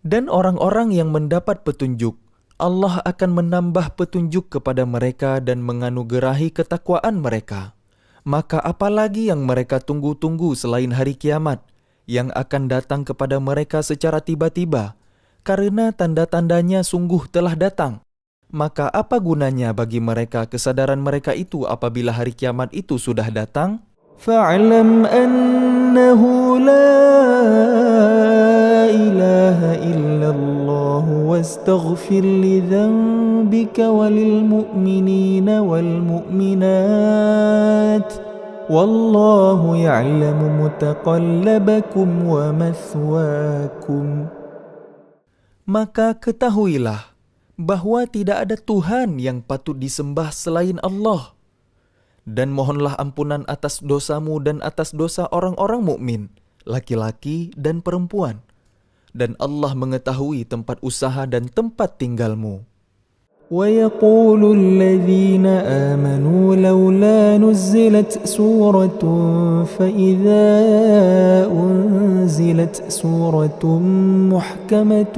Dan orang-orang yang mendapat petunjuk, Allah akan menambah petunjuk kepada mereka dan menganugerahi ketakwaan mereka. Maka apalagi yang mereka tunggu-tunggu selain hari kiamat, yang akan datang kepada mereka secara tiba-tiba, karena tanda-tandanya sungguh telah datang. Maka apa gunanya bagi mereka kesadaran mereka itu apabila hari kiamat itu sudah datang? فَاعْلَمْ أَنَّهُ لَا إِلَهَ إِلَّا اللَّهُ وَاسْتَغْفِرْ لِذَنبِكَ وَلِلْمُؤْمِنِينَ وَالْمُؤْمِنَاتِ وَاللَّهُ يَعْلَمُ مُتَقَلَّبَكُمْ وَمَثْوَاكُمْ. Maka ketahuilah bahwa tidak ada Tuhan yang patut disembah selain Allah. Dan mohonlah ampunan atas dosamu dan atas dosa orang-orang mukmin, laki-laki dan perempuan. Dan Allah mengetahui tempat usaha dan tempat tinggalmu. وَيَقُولُ الَّذِينَ آمَنُوا لَوْلَا نُزِّلَتْ سُورَةٌ فَإِذَا أُنزِلَتْ سُورَةٌ مُحْكَمَةٌ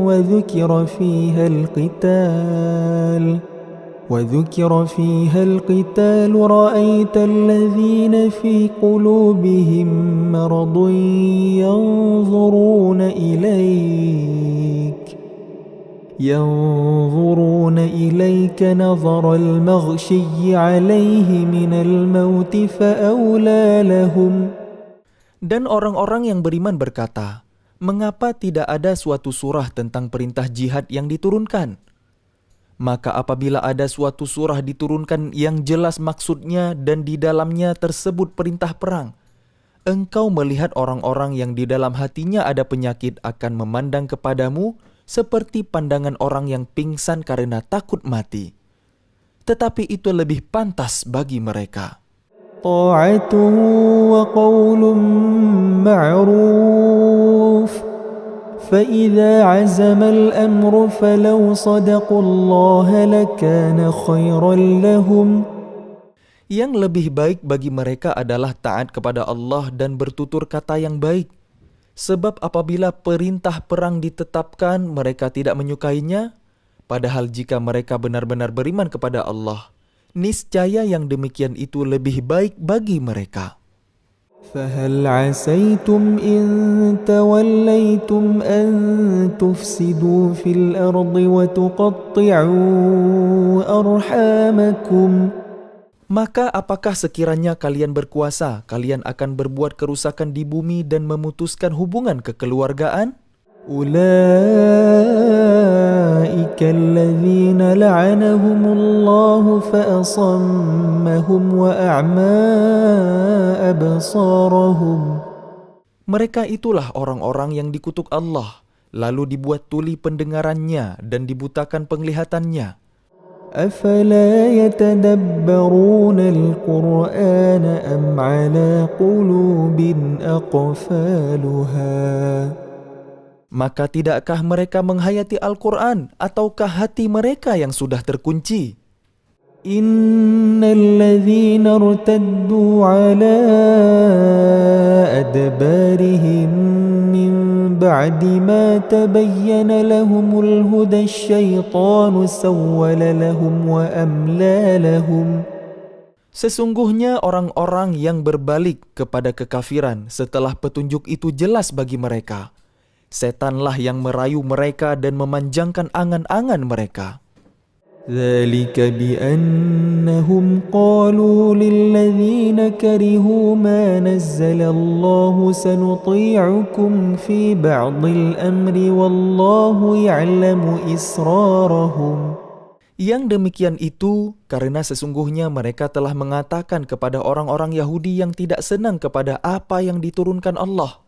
وَذُكِرَ فِيهَا الْقِتَالُ وذكر فيها القتال رأيت الذين في قلوبهم مرض ينظرون إليك نظر المغشي عليه من الموت فأولى لهم. Dan orang-orang yang beriman berkata, mengapa tidak ada suatu surah tentang perintah jihad yang diturunkan? Maka apabila ada suatu surah diturunkan yang jelas maksudnya dan di dalamnya tersebut perintah perang, engkau melihat orang-orang yang di dalam hatinya ada penyakit akan memandang kepadamu seperti pandangan orang yang pingsan karena takut mati. Tetapi itu lebih pantas bagi mereka. طاعة وقول معروف فإذا عزم الأمر فلو صدقوا الله لكان خيرا لهم. Yang lebih baik bagi mereka adalah taat kepada Allah dan bertutur kata yang baik. Sebab apabila perintah perang ditetapkan, mereka tidak menyukainya. Padahal jika mereka benar-benar beriman kepada Allah, niscaya yang demikian itu lebih baik bagi mereka. فهل عسيتم إن توليتم أن تفسدوا في الأرض وتقطعوا أرحامكم. Maka apakah sekiranya kalian berkuasa, kalian akan berbuat kerusakan di bumi dan memutuskan hubungan kekeluargaan? أولئك الذين لعنهم الله فأصمهم وأعمى أبصارهم. Mereka itulah orang-orang yang dikutuk Allah, lalu dibuat tuli pendengarannya dan dibutakan penglihatannya. أفلا يتدبرون القرآن أم على قلوب أقفالها. Maka tidakkah mereka menghayati Al-Quran ataukah hati mereka yang sudah terkunci? إن الذين ارتدوا على أدبارهم من بعد ما تبين لهم الهدى الشيطان سول لهم وأملى لهم. Sesungguhnya orang-orang yang berbalik kepada kekafiran setelah petunjuk itu jelas bagi mereka, setanlah yang merayu mereka dan memanjangkan angan-angan mereka. ذلك بأنهم قالوا للذين كرهوا ما نزل الله سنطيعكم في بعض الأمر والله يعلم إسرارهم. Yang demikian itu karena sesungguhnya mereka telah mengatakan kepada orang-orang Yahudi yang tidak senang kepada apa yang diturunkan Allah,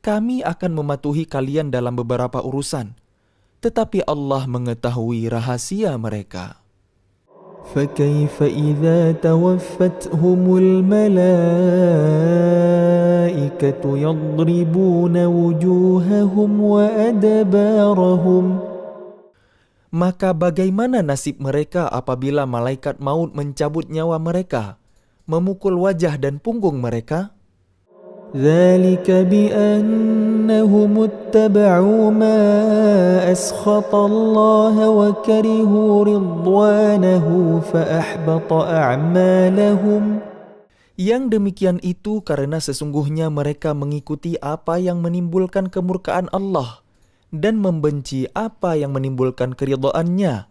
kami akan mematuhi kalian dalam beberapa urusan. Tetapi Allah mengetahui rahasia mereka. فكيف إذا توفتهم الملائكة يضربون وجوههم وأدبارهم. Maka bagaimana nasib mereka apabila malaikat maut mencabut nyawa mereka, memukul wajah dan punggung mereka? ذلك بأنهم اتبعوا ما أسخط الله وكرهوا رضوانه فأحبط أعمالهم. Yang demikian itu karena sesungguhnya mereka mengikuti apa yang menimbulkan kemurkaan Allah dan membenci apa yang menimbulkan keridhaannya.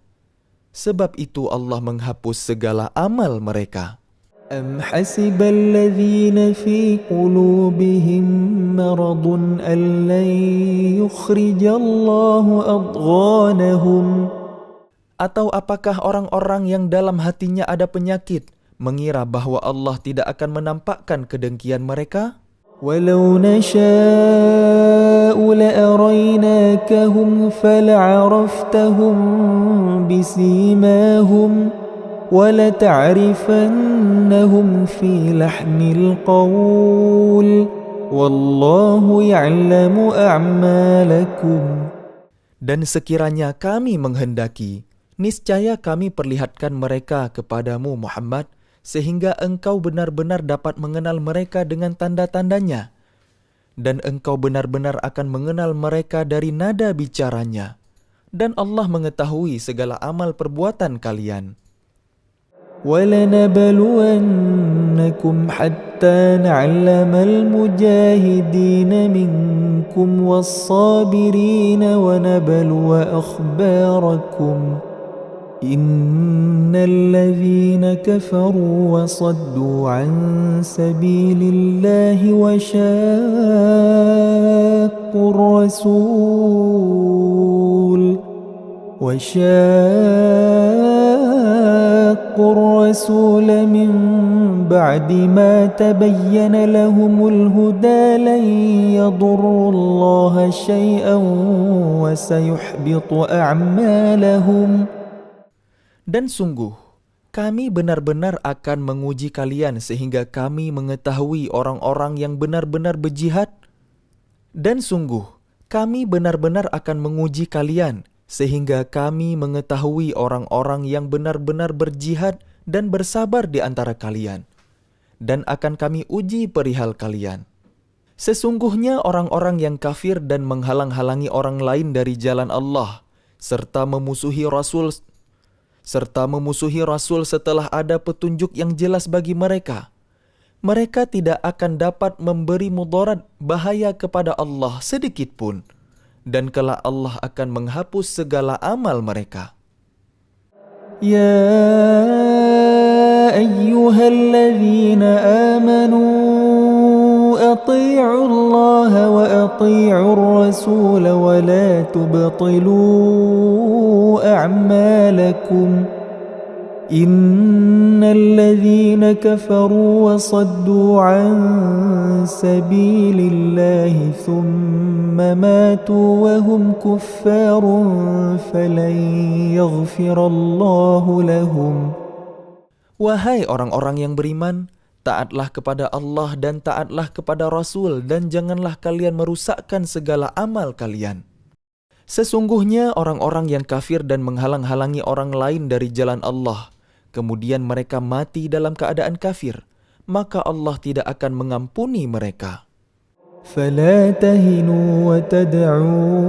Sebab itu Allah menghapus segala amal mereka. أم حسب الذين في قلوبهم مرض أن لن يخرج الله أضغانهم. Atau apakah orang-orang yang dalam hatinya ada penyakit mengira bahwa Allah tidak akan menampakkan kedengkian mereka? ولو نشاء لأريناكهم فلعرفتهم بسيماهم وَلَتَعْرِفَنَّهُمْ فِي لَحْنِ الْقَوْلِ وَاللَّهُ يَعْلَمُ أَعْمَالَكُمْ. Dan sekiranya kami menghendaki, niscaya kami perlihatkan mereka kepadamu Muhammad, sehingga engkau benar-benar dapat mengenal mereka dengan tanda-tandanya. Dan engkau benar-benar akan mengenal mereka dari nada bicaranya. Dan Allah mengetahui segala amal perbuatan kalian. ولنبلونكم حتى نعلم المجاهدين منكم والصابرين ونبلو أخباركم إن الذين كفروا وصدوا عن سبيل الله وشاقوا الرسول من بعد ما تبين لهم الهدى لن يضروا الله شيئا وسيحبط أعمالهم. Dan sungguh, kami benar-benar akan menguji kalian sehingga kami mengetahui orang-orang yang benar-benar berjihad. Dan sungguh, kami benar-benar akan menguji kalian sehingga kami mengetahui orang-orang yang benar-benar berjihad dan bersabar di antara kalian. Dan akan kami uji perihal kalian. Sesungguhnya orang-orang yang kafir dan menghalang-halangi orang lain dari jalan Allah, serta memusuhi Rasul setelah ada petunjuk yang jelas bagi mereka, mereka tidak akan dapat memberi mudarat bahaya kepada Allah sedikit pun, dan kelak Allah akan menghapus segala amal mereka. يا أيها الذين آمنوا أطيعوا الله وأطيعوا الرسول ولا تبطلوا أعمالكم إن الذين كفروا وصدوا عن سبيل الله ثم ماتوا وهم كفار فلن يغفر الله لهم. Wahai orang-orang yang beriman, taatlah kepada Allah dan taatlah kepada Rasul, dan janganlah kalian merusakkan segala amal kalian. Sesungguhnya orang-orang yang kafir dan menghalang-halangi orang lain dari jalan Allah, kemudian mereka mati dalam keadaan kafir, maka Allah tidak akan mengampuni mereka. فلا تهنوا وتدعوا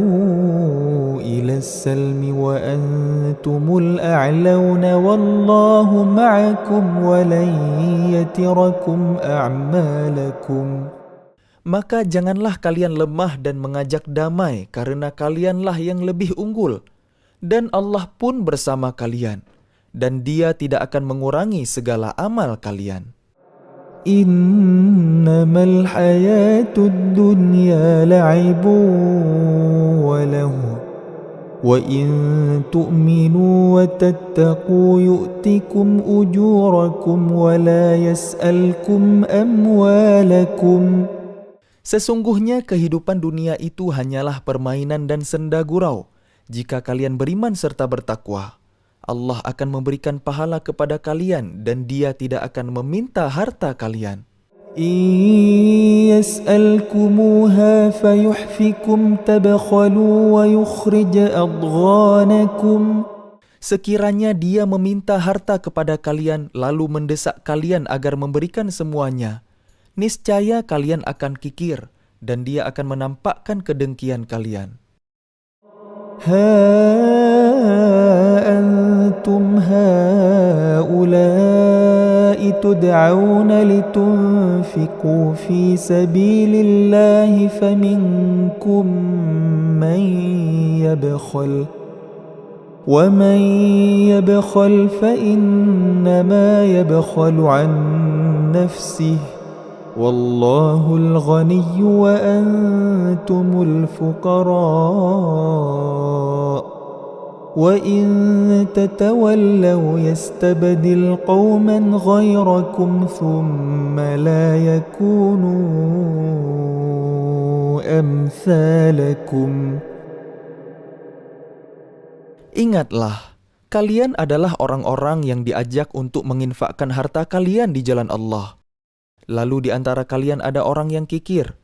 إلى السلم وأنتم الأعلون والله معكم ولن يتركم أعمالكم. Maka janganlah kalian lemah dan mengajak damai, karena kalianlah yang lebih unggul. Dan Allah pun bersama kalian, dan Dia tidak akan mengurangi segala amal kalian. إنما الحياة الدنيا لعب وله وإن تؤمنوا وتتقوا يؤتكم أجوركم ولا يسألكم أموالكم. Sesungguhnya kehidupan dunia itu hanyalah permainan dan senda gurau. Jika kalian beriman serta bertakwa, Allah akan memberikan pahala kepada kalian dan Dia tidak akan meminta harta kalian. إن يسألكموها فيحفكم تبخلوا ويخرج أضغانكم. Sekiranya Dia meminta harta kepada kalian lalu mendesak kalian agar memberikan semuanya, niscaya kalian akan kikir dan Dia akan menampakkan kedengkian kalian. أنتم هؤلاء تدعون لتنفقوا في سبيل الله فمنكم من يبخل ومن يبخل فإنما يبخل عن نفسه والله الغني وأنتم الفقراء وإن تتولوا يستبدل قوما غيركم ثم لا يكونوا أمثالكم. Ingatlah, kalian adalah orang-orang yang diajak untuk menginfakkan harta kalian di jalan Allah. Lalu di antara kalian ada orang yang kikir,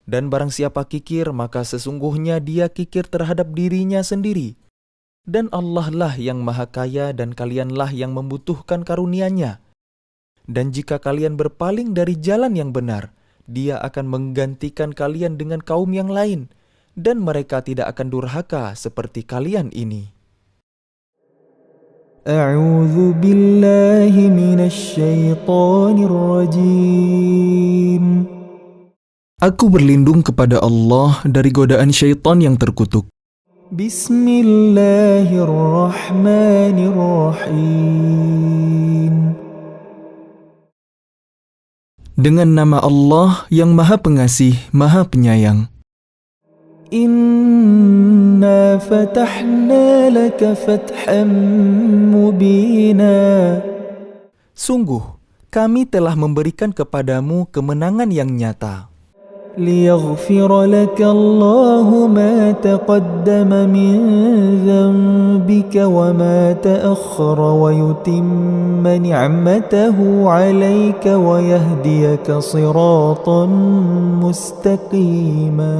dan barang siapa kikir, maka sesungguhnya dia kikir terhadap dirinya sendiri. Dan Allah lah yang maha kaya dan kalianlah yang membutuhkan karunia-Nya. Dan jika kalian berpaling dari jalan yang benar, Dia akan menggantikan kalian dengan kaum yang lain. dan mereka tidak akan durhaka seperti kalian ini. أعوذ بالله من الشيطان الرجيم Aku berlindung kepada Allah dari godaan syaitan yang terkutuk. بسم الله الرحمن الرحيم Dengan nama Allah yang Maha Pengasih, Maha Penyayang. إنا فتحنا لك فتحا مبينا Sungguh, kami telah memberikan kepadamu kemenangan yang nyata, ليغفر لك الله ما تقدم من ذنبك وما تأخر ويتم نعمته عليك ويهديك صراطا مستقيما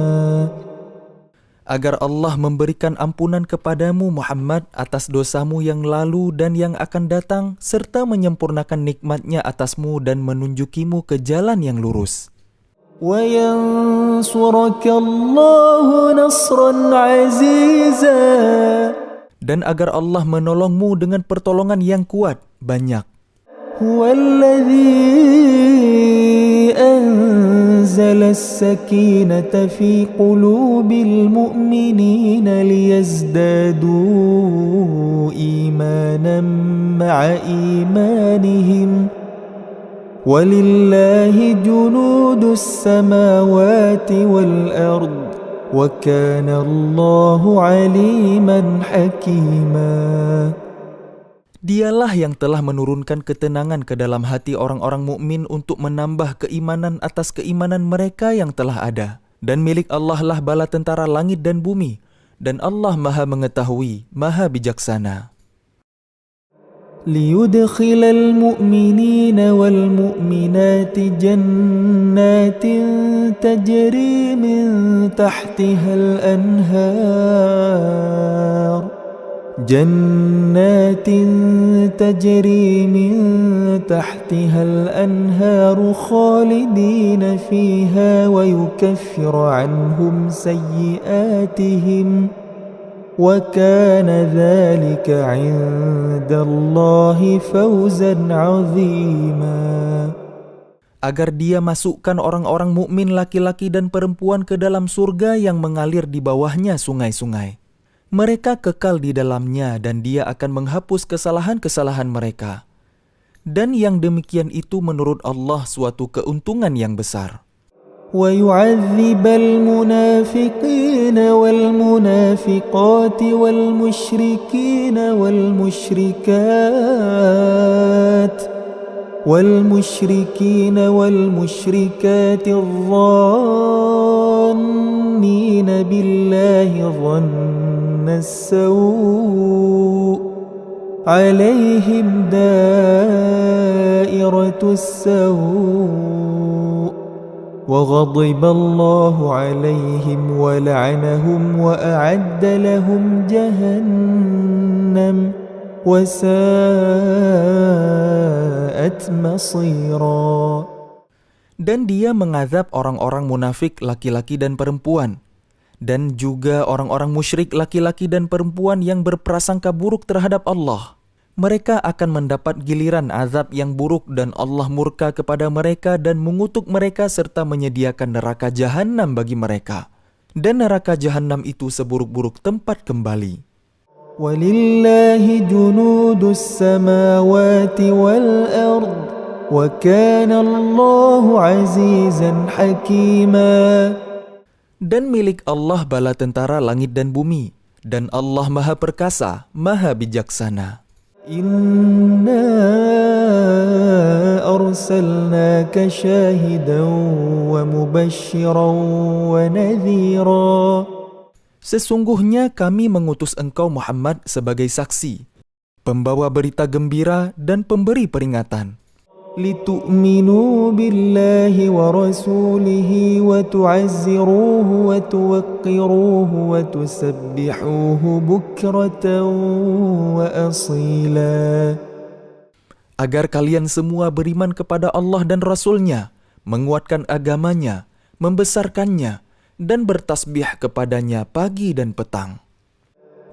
agar Allah memberikan ampunan kepadamu Muhammad atas dosamu yang lalu dan yang akan datang, serta menyempurnakan nikmat-Nya atasmu dan menunjukimu ke jalan yang lurus. وينصرك الله نصرا عزيزا Dan agar Allah menolongmu dengan pertolongan yang kuat, banyak. هو الذي أنزل السكينة في قلوب المؤمنين ليزدادوا إيمانا مع إيمانهم ولله جنود السماوات والأرض وكان الله عليما حكيما. Dialah yang telah menurunkan ketenangan ke dalam hati orang-orang mukmin untuk menambah keimanan atas keimanan mereka yang telah ada. Dan milik Allah lah bala tentara langit dan bumi. Dan Allah Maha Mengetahui, Maha Bijaksana. ليدخل المؤمنين والمؤمنات جنات تجري من تحتها الأنهار خالدين فيها ويكفر عنهم سيئاتهم وكان ذلك عند الله فوزا عظيما. Agar Dia masukkan orang-orang mukmin laki-laki dan perempuan ke dalam surga yang mengalir di bawahnya sungai-sungai. Mereka kekal di dalamnya dan Dia akan menghapus kesalahan-kesalahan mereka. Dan yang demikian itu menurut Allah suatu keuntungan yang besar. ويعذب المنافقين والمنافقات والمشركين والمشركات الظانين بالله ظن السوء عليهم دائرة السوء وغضب الله عليهم ولعنهم وأعد لهم جهنم وساءت مصيرا. Dan Dia mengazab orang-orang munafik laki-laki dan perempuan, dan juga orang-orang musyrik laki-laki dan perempuan yang berprasangka buruk terhadap Allah. Mereka akan mendapat giliran azab yang buruk dan Allah murka kepada mereka dan mengutuk mereka serta menyediakan neraka jahanam bagi mereka. Dan neraka jahanam itu seburuk-buruk tempat kembali. Walillahi junudus samawati wal ard wa kana Allahu azizan hakima. Dan milik Allah bala tentara langit dan bumi, dan Allah Maha Perkasa, Maha Bijaksana. Inna arsalnaka syahidan wa mubasysyiran wa nadhira. Sesungguhnya kami mengutus engkau Muhammad sebagai saksi, pembawa berita gembira dan pemberi peringatan. لتؤمنوا بالله ورسوله وتعزروه وتوقروه وتسبحوه بكرة وأصيلا. Agar kalian semua beriman kepada Allah dan Rasul-Nya, menguatkan agamanya, membesarkannya, dan bertasbih kepadanya pagi dan petang.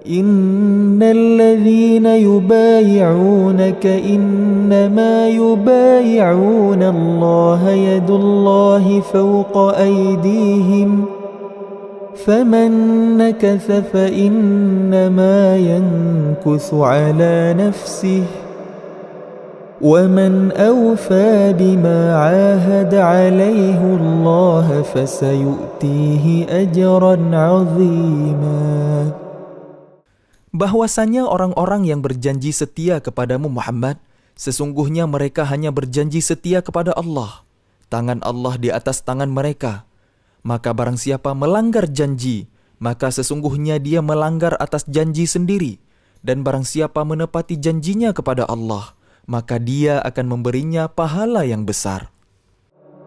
إن الذين يبايعونك إنما يبايعون الله يد الله فوق أيديهم فمن نكث فإنما ينكث على نفسه ومن أوفى بما عاهد عليه الله فسيؤتيه أجرا عظيما. Bahwasanya orang-orang yang berjanji setia kepadamu Muhammad, sesungguhnya mereka hanya berjanji setia kepada Allah. Tangan Allah di atas tangan mereka. Maka barang siapa melanggar janji, maka sesungguhnya dia melanggar atas janji sendiri. Dan barang siapa menepati janjinya kepada Allah, maka dia akan memberinya pahala yang besar.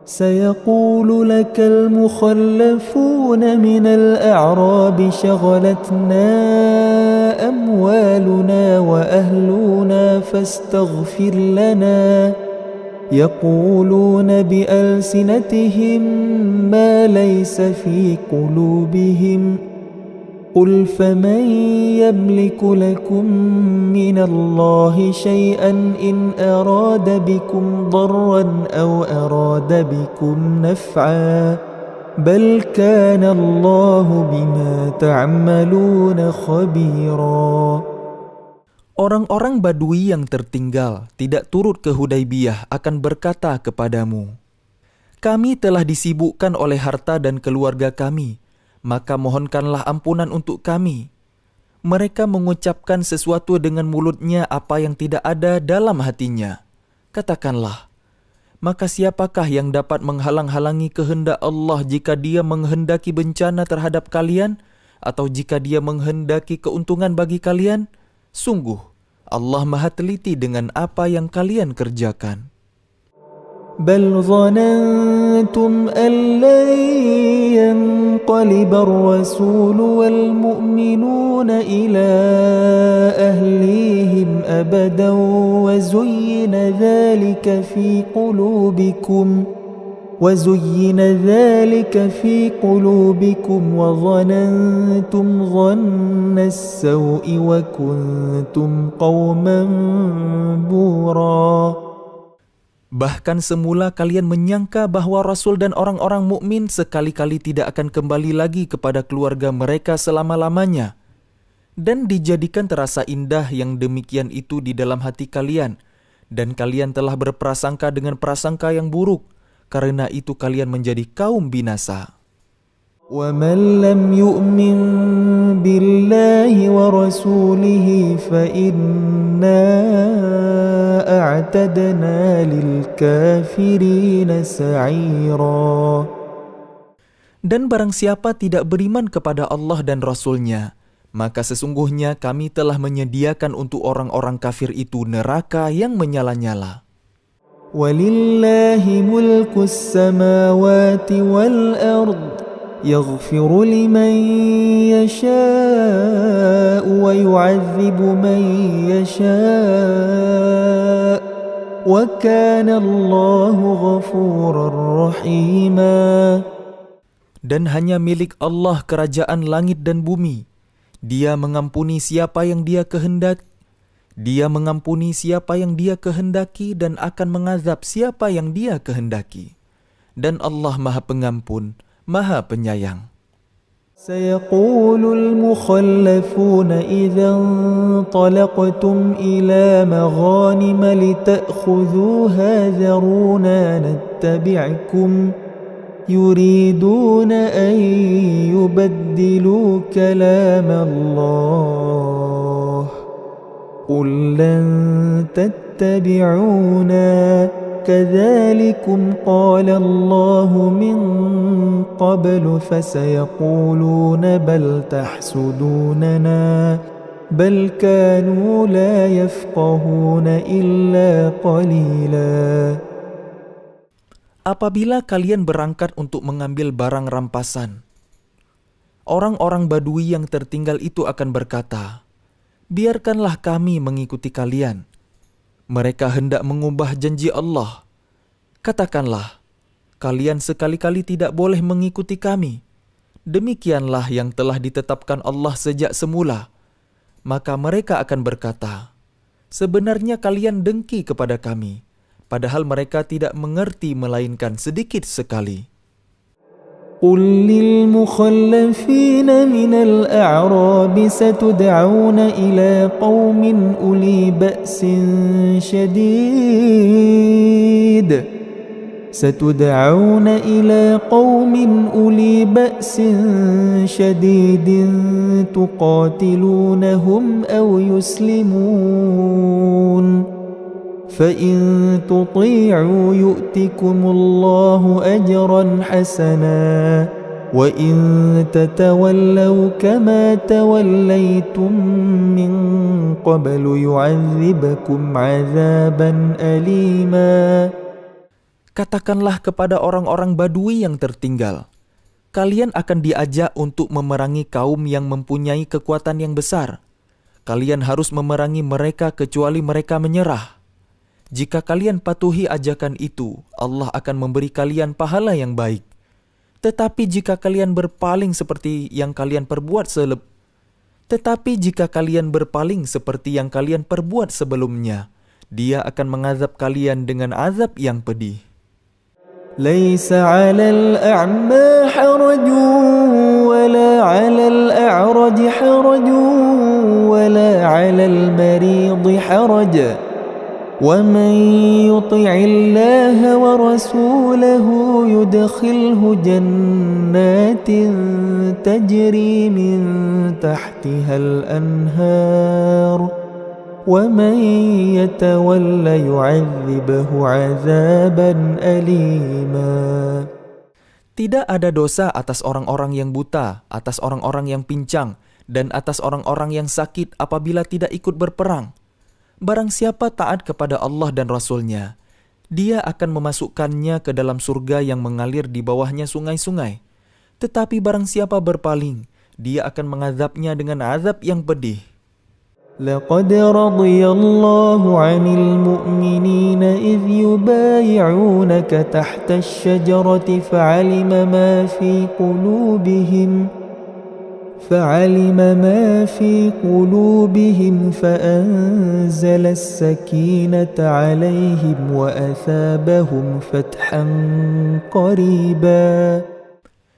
سيقول لك المخلفون من الأعراب شغلتنا أموالنا وأهلنا فاستغفر لنا يقولون بألسنتهم ما ليس في قلوبهم قل فمن يملك لكم من الله شيئا إن أراد بكم ضرا أو أراد بكم نفعا بل كان الله بما تعملون خبيرا. Orang-orang Badui yang tertinggal tidak turut ke Hudaibiyah akan berkata kepadamu, kami telah disibukkan oleh harta dan keluarga kami, maka mohonkanlah ampunan untuk kami. Mereka mengucapkan sesuatu dengan mulutnya apa yang tidak ada dalam hatinya. Katakanlah, maka siapakah yang dapat menghalang-halangi kehendak Allah jika dia menghendaki bencana terhadap kalian, atau jika dia menghendaki keuntungan bagi kalian? Sungguh, Allah Maha teliti dengan apa yang kalian kerjakan. بل ظننتم أن لن ينقلب الرسول والمؤمنون إلى أهليهم أبدا وزين ذلك في قلوبكم وظننتم ظن السوء وكنتم قوما بورا. Bahkan semula kalian menyangka bahwa Rasul dan orang-orang mukmin sekali-kali tidak akan kembali lagi kepada keluarga mereka selama-lamanya. Dan dijadikan terasa indah yang demikian itu di dalam hati kalian. Dan kalian telah berprasangka dengan prasangka yang buruk. Karena itu kalian menjadi kaum binasa. وَمَنْ لَمْ يُؤْمِنْ بِاللَّهِ وَرَسُولِهِ فَإِنَّا أَعْتَدْنَا لِلْكَافِرِينَ سَعِيرًا. Dan barang siapa tidak beriman kepada Allah dan Rasul-Nya, maka sesungguhnya kami telah menyediakan untuk orang-orang kafir itu neraka yang menyala-nyala. وَلِلَّهِ مُلْكُ السَّمَاوَاتِ وَالْأَرْضِ يغفر لمن يشاء ويعذب من يشاء وكان الله غفورا رحيما. Dan hanya milik Allah kerajaan langit dan bumi. Dia mengampuni siapa yang Dia kehendaki. Dia mengampuni siapa yang Dia kehendaki dan akan mengazab siapa yang Dia kehendaki. Dan Allah Maha Pengampun, Maha Penyayang. سيقول المخلفون إذا انطلقتم إلى مغانم لتأخذوها ذرونا نتبعكم يريدون أن يبدلوا كلام الله قل لن تتبعونا كذلكم قال الله من قبل فسيقولون بل تحسدوننا بل كانوا لا يفقهون إلا قليلا. Apabila kalian berangkat untuk mengambil barang rampasan, orang-orang Badui yang tertinggal itu akan berkata, biarkanlah kami mengikuti kalian. Mereka hendak mengubah janji Allah. Katakanlah, kalian sekali-kali tidak boleh mengikuti kami. Demikianlah yang telah ditetapkan Allah sejak semula. Maka mereka akan berkata, sebenarnya kalian dengki kepada kami, padahal mereka tidak mengerti melainkan sedikit sekali. قل للمخلفين من الأعراب ستدعون إلى قوم أولي بأس شديد تقاتلونهم أو يسلمون فإن تطيعوا يؤتكم الله أجرا حسنا وإن تتولوا كما توليتم من قبل يعذبكم عذابا أليما. Katakanlah kepada orang-orang Badui yang tertinggal, kalian akan diajak untuk memerangi kaum yang mempunyai kekuatan yang besar. Kalian harus memerangi mereka kecuali mereka menyerah. Jika kalian patuhi ajakan itu, Allah akan memberi kalian pahala yang baik. Tetapi jika kalian berpaling seperti yang kalian perbuat sebelumnya, Dia akan mengazab kalian dengan azab yang pedih. ليس على الأعمى حرج ولا على الأعرج حرج ولا على المريض حرج ومن يطع الله ورسوله يدخله جنات تجري من تحتها الأنهار ومن يتول يعذبه عذابا أليما. Tidak ada dosa atas orang-orang yang buta, atas orang-orang yang pincang, dan atas orang-orang yang sakit apabila tidak ikut berperang. Barang siapa taat kepada Allah dan Rasul-Nya, Dia akan memasukkannya ke dalam surga yang mengalir di bawahnya sungai-sungai. Tetapi barang siapa berpaling, Dia akan mengazabnya dengan azab yang pedih. لقد رضي الله عن المؤمنين إذ يبايعونك تحت الشجرة فعلم ما في قلوبهم فأنزل السكينة عليهم وأثابهم فتحا قريبا.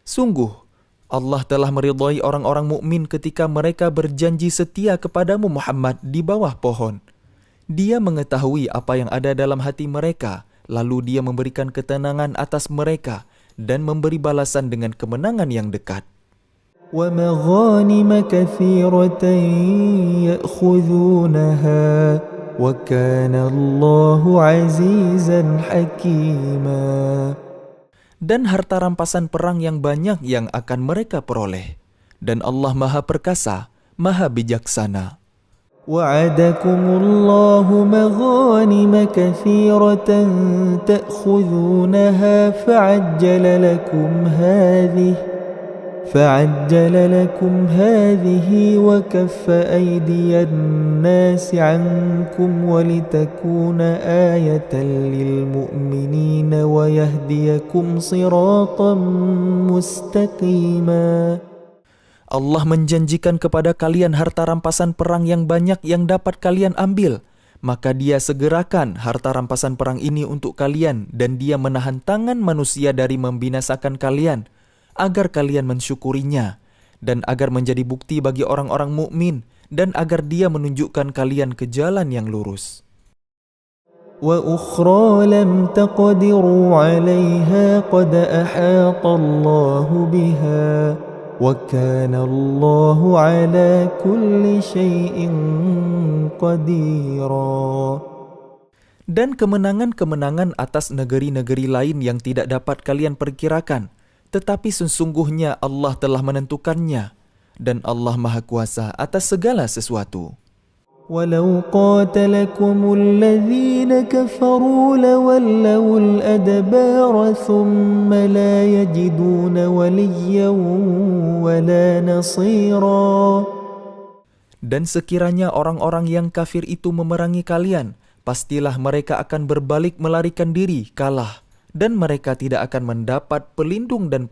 Sungguh, Allah telah meridhai orang-orang mukmin ketika mereka berjanji setia kepadamu Muhammad di bawah pohon. Dia mengetahui apa yang ada dalam hati mereka, lalu Dia memberikan ketenangan atas mereka dan memberi balasan dengan kemenangan yang dekat. وَمَغَانِمَ كَثِيرَةً يَأْخُذُونَهَا وَكَانَ اللَّهُ عَزِيزًا حَكِيمًا. Dan harta rampasan perang yang banyak yang akan mereka peroleh. Dan Allah Maha Perkasa, Maha Bijaksana. وَعَدَكُمُ اللَّهُ مَغَانِمَ كَثِيرَةً تَأْخُذُونَهَا فعجل لكم هذه وكف أيدي الناس عنكم ولتكون آية للمؤمنين ويهديكم صراطا مستقيما. Allah menjanjikan kepada kalian harta rampasan perang yang banyak yang dapat kalian ambil. Maka Dia segerakan harta rampasan perang ini untuk kalian, dan Dia menahan tangan manusia dari membinasakan kalian, agar kalian mensyukurinya, dan agar menjadi bukti bagi orang-orang mukmin, dan agar Dia menunjukkan kalian ke jalan yang lurus. وَأُخْرَى لَمْ تَقْدِرُوا عَلَيْهَا قَدْ أَحَاطَ اللَّهُ بِهَا وَكَانَ اللَّهُ عَلَى كُلِّ شَيْءٍ قَدِيرًا. Dan kemenangan-kemenangan atas negeri-negeri lain yang tidak dapat kalian perkirakan, tetapi sesungguhnya Allah telah menentukannya, dan Allah Maha Kuasa atas segala sesuatu. وَلَوْ قَاتَلَكُمُ الَّذِينَ كَفَرُوا لَوَلَّوُا الْأَدْبَارَ ثُمَّ لَا يَجِدُونَ وَلِيًّا وَلَا نَصِيرًا. Dan sekiranya orang-orang yang kafir itu memerangi kalian, pastilah mereka akan berbalik melarikan diri, kalah, dan mereka tidak akan mendapat pelindung dan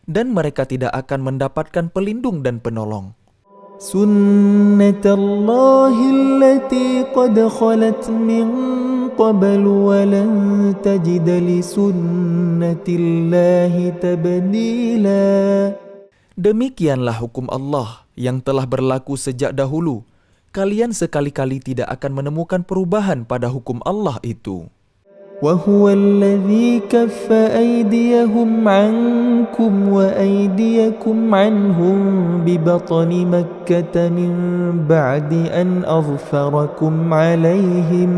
dan mereka tidak akan mendapatkan pelindung dan penolong. سنة الله التي قد خلت من قبل ولن تجد لسنة الله تبديلا. Demikianlah hukum Allah yang telah berlaku sejak dahulu. Kalian sekali-kali tidak akan menemukan perubahan pada hukum Allah itu. وهو الذي كف أيديهم عنكم وأيديكم عنهم ببطن مكة من بعد أن أظفركم عليهم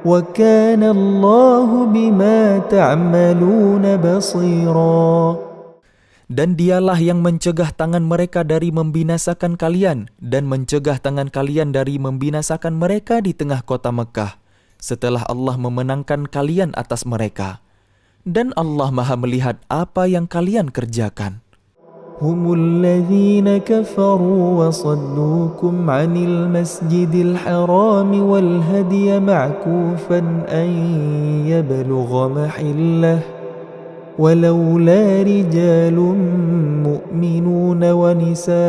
وكان الله بما تعملون بصيرا. Dan dialah yang mencegah tangan mereka dari membinasakan kalian dan mencegah tangan kalian dari membinasakan mereka di tengah kota Mekah setelah Allah memenangkan kalian atas mereka. Dan Allah Maha melihat apa yang kalian kerjakan. هم الذين كفروا وصدوكم عن المسجد الحرام والهدي معكوفا أن يبلغ محله ولولا رجال مؤمنون ونساء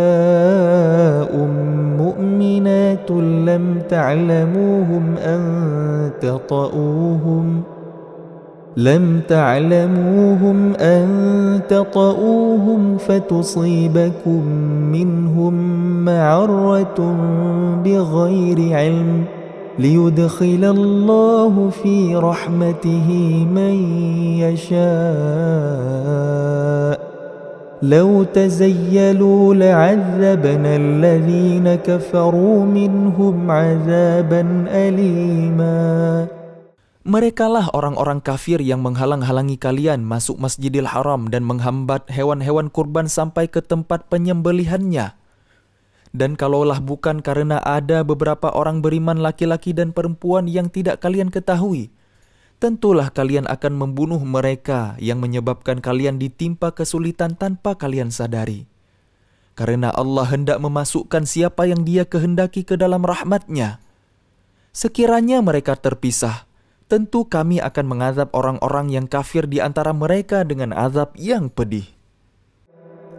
مؤمنات لم تعلموهم أن تطؤوهم فتصيبكم منهم معرة بغير علم ليدخل الله في رحمته من يشاء لو تزيلوا لعذبنا الذين كفروا منهم عذابا أليما. Merekalah orang-orang kafir yang menghalang-halangi kalian masuk Masjidil Haram dan menghambat hewan-hewan kurban sampai ke tempat penyembelihannya. Dan kalaulah bukan karena ada beberapa orang beriman laki-laki dan perempuan yang tidak kalian ketahui, tentulah kalian akan membunuh mereka yang menyebabkan kalian ditimpa kesulitan tanpa kalian sadari. Karena Allah hendak memasukkan siapa yang Dia kehendaki ke dalam rahmat-Nya. Sekiranya mereka terpisah, tentu kami akan mengazab orang-orang yang kafir di antara mereka dengan azab yang pedih.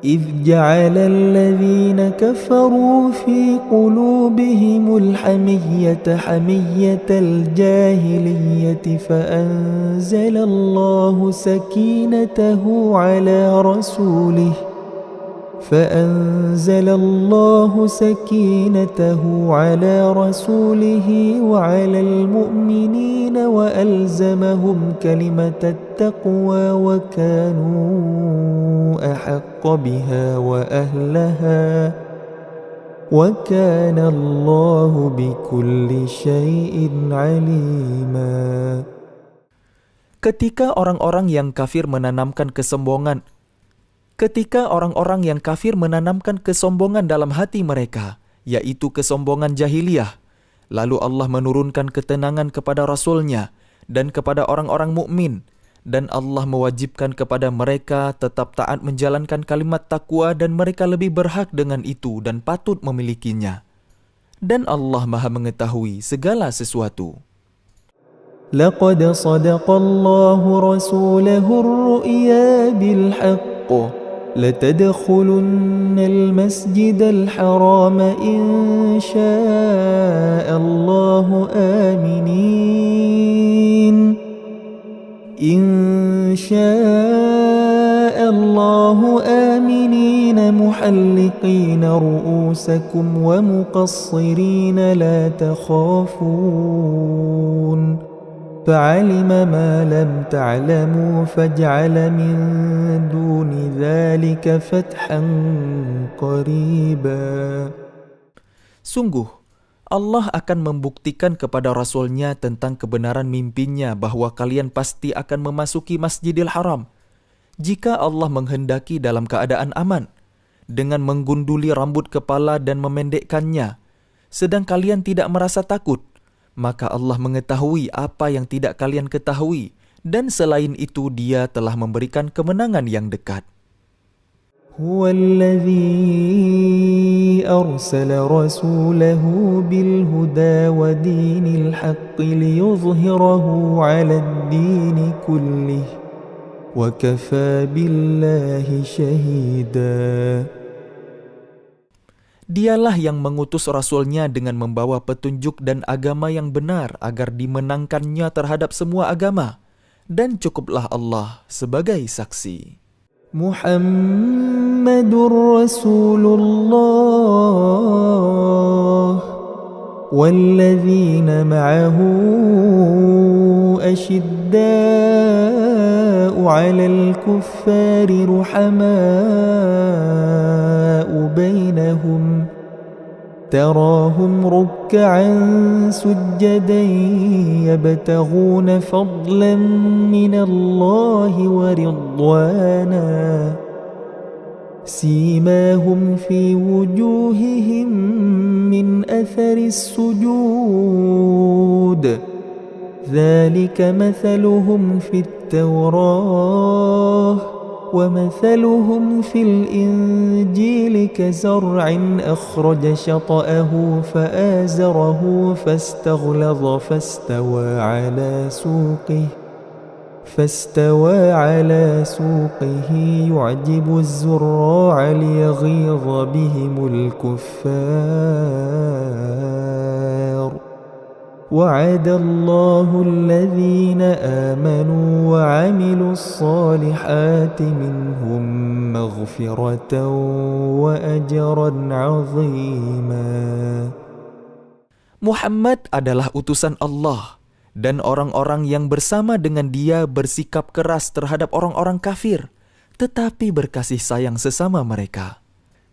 إذ جعل الذين كفروا في قلوبهم الحمية حمية الجاهلية فأنزل الله سكينته على رسوله وعلى المؤمنين وألزمهم كلمة التقوى وكانوا أحق بها وأهلها وكان الله بكل شيء عليما. Ketika orang-orang yang kafir menanamkan kesombongan dalam hati mereka, yaitu kesombongan jahiliyah, lalu Allah menurunkan ketenangan kepada Rasul-Nya dan kepada orang-orang mukmin, dan Allah mewajibkan kepada mereka tetap taat menjalankan kalimat takwa dan mereka lebih berhak dengan itu dan patut memilikinya. Dan Allah Maha mengetahui segala sesuatu. لقد صدق الله رسوله الرؤيا بالحق لتدخلن المسجد الحرام إن شاء الله آمنين محلقين رؤوسكم ومقصرين لا تخافون فعلم ما لم تعلموا فاجعل من دون ذلك فتحا قريبا. Sungguh, Allah akan membuktikan kepada Rasul-Nya tentang kebenaran mimpinya bahwa kalian pasti akan memasuki Masjidil Haram jika Allah menghendaki dalam keadaan aman, dengan menggunduli rambut kepala dan memendekkannya, sedang kalian tidak merasa takut. Maka Allah mengetahui apa yang tidak kalian ketahui, dan selain itu Dia telah memberikan kemenangan yang dekat. هو الذي أرسل رسوله بالهدى ودين الحق ليظهره على الدين كله وكفى بالله شهيدا. Dialah yang mengutus Rasul-Nya dengan membawa petunjuk dan agama yang benar agar dimenangkannya terhadap semua agama. Dan cukuplah Allah sebagai saksi. Muhammadur Rasulullah walladzina ma'ahu asyidda'u 'alal kuffari ruhama'u bainahum تراهم ركعا سجدا يبتغون فضلا من الله ورضوانا سيماهم في وجوههم من أثر السجود ذلك مثلهم في التوراة ومثلهم في الإنجيل كزرع أخرج شطأه فآزره فاستغلظ فاستوى على سوقه يعجب الزراع ليغيظ بهم الكفار وعد الله الذين آمنوا وعملوا الصالحات منهم مغفرة وأجرا عظيما. Muhammad adalah utusan Allah, dan orang-orang yang bersama dengan dia bersikap keras terhadap orang-orang kafir, tetapi berkasih sayang sesama mereka.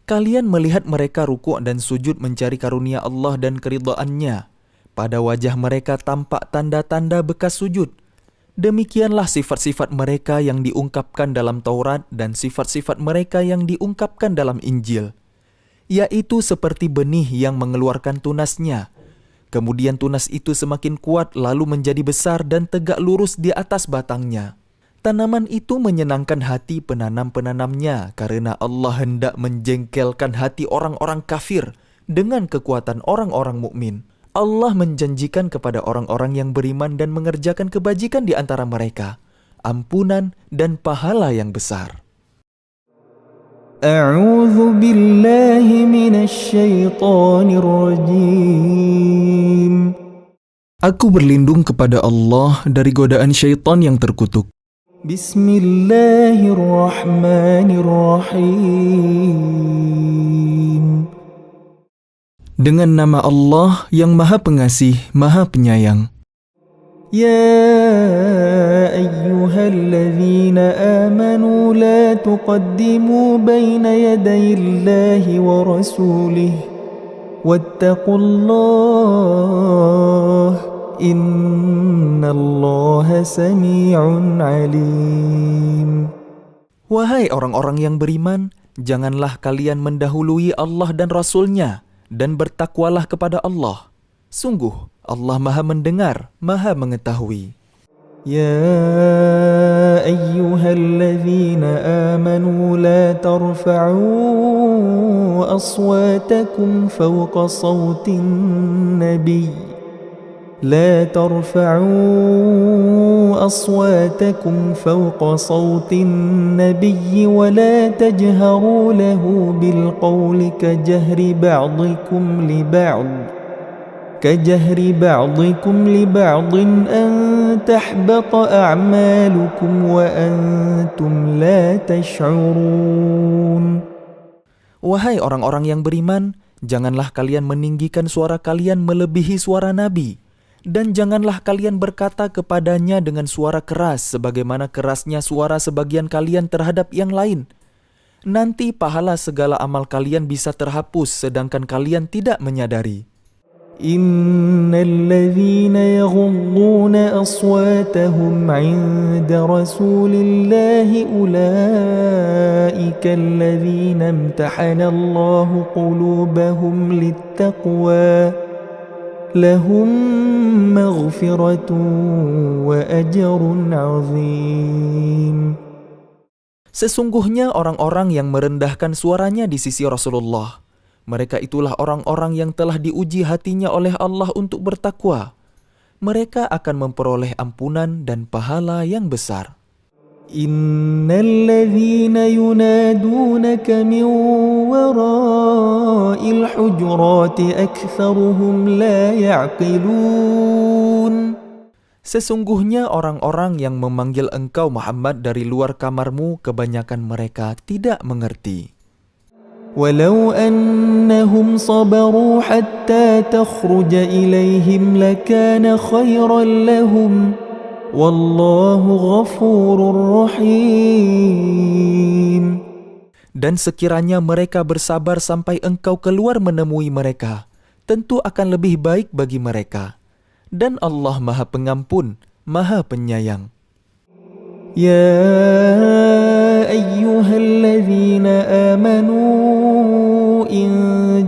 Kalian melihat mereka rukuk dan sujud mencari karunia Allah dan keridhaan-Nya. Pada wajah mereka tampak tanda-tanda bekas sujud. Demikianlah sifat-sifat mereka yang diungkapkan dalam Taurat dan sifat-sifat mereka yang diungkapkan dalam Injil, yaitu seperti benih yang mengeluarkan tunasnya. Kemudian tunas itu semakin kuat lalu menjadi besar dan tegak lurus di atas batangnya. Tanaman itu menyenangkan hati penanam-penanamnya karena Allah hendak menjengkelkan hati orang-orang kafir dengan kekuatan orang-orang mukmin. Allah menjanjikan kepada orang-orang yang beriman dan mengerjakan kebajikan di antara mereka ampunan dan pahala yang besar. A'udzu billahi minasyaitonir rajim. Aku berlindung kepada Allah dari godaan syaitan yang terkutuk. Bismillahirrahmanirrahim. Dengan nama Allah yang Maha Pengasih, Maha Penyayang. يا أيها الذين آمنوا لا تقدموا بين يدي الله ورسوله واتقوا الله إن الله سميع عليم. Wahai orang-orang yang beriman, janganlah kalian mendahului Allah dan Rasul-Nya, dan bertakwalah kepada Allah. Sungguh, Allah Maha Mendengar, Maha Mengetahui. يا أيها الذين آمنوا لا ترفعوا أصواتكم فوق صوت النبي ولا تجهروا له بالقول كجهر بعضكم لبعض أن تحبط أعمالكم وأنتم لا تشعرون. Wahai orang-orang yang beriman, janganlah kalian meninggikan suara kalian melebihi suara Nabi, dan janganlah kalian berkata kepadanya dengan suara keras sebagaimana kerasnya suara sebagian kalian terhadap yang lain. Nanti pahala segala amal kalian bisa terhapus sedangkan kalian tidak menyadari. إن الذين يغضون أصواتهم عند رسول الله أولئك الذين امتحن الله قلوبهم للتقوى لهم مغفرة وأجر عظيم. Sesungguhnya orang-orang yang merendahkan suaranya di sisi Rasulullah, mereka itulah orang-orang yang telah diuji hatinya oleh Allah untuk bertakwa. Mereka akan memperoleh ampunan dan pahala yang besar. إن الذين ينادونك من وراء الحجرات أكثرهم لا يعقلون. Sesungguhnya orang-orang yang memanggil engkau Muhammad dari luar kamarmu, kebanyakan mereka tidak mengerti. ولو أنهم صبروا حتى تخرج إليهم لكان خيرا لهم والله غفور رحيم. Dan sekiranya mereka bersabar sampai engkau keluar menemui mereka, tentu akan lebih baik bagi mereka. Dan Allah Maha Pengampun, Maha Penyayang. يا أيها الذين آمنوا إن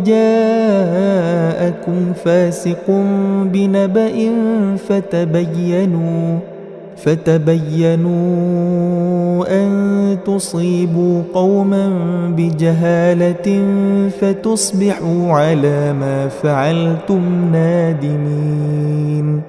جاءكم فاسق بنبأ فتبينوا أن تصيبوا قوما بجهالة فتصبحوا على ما فعلتم نادمين.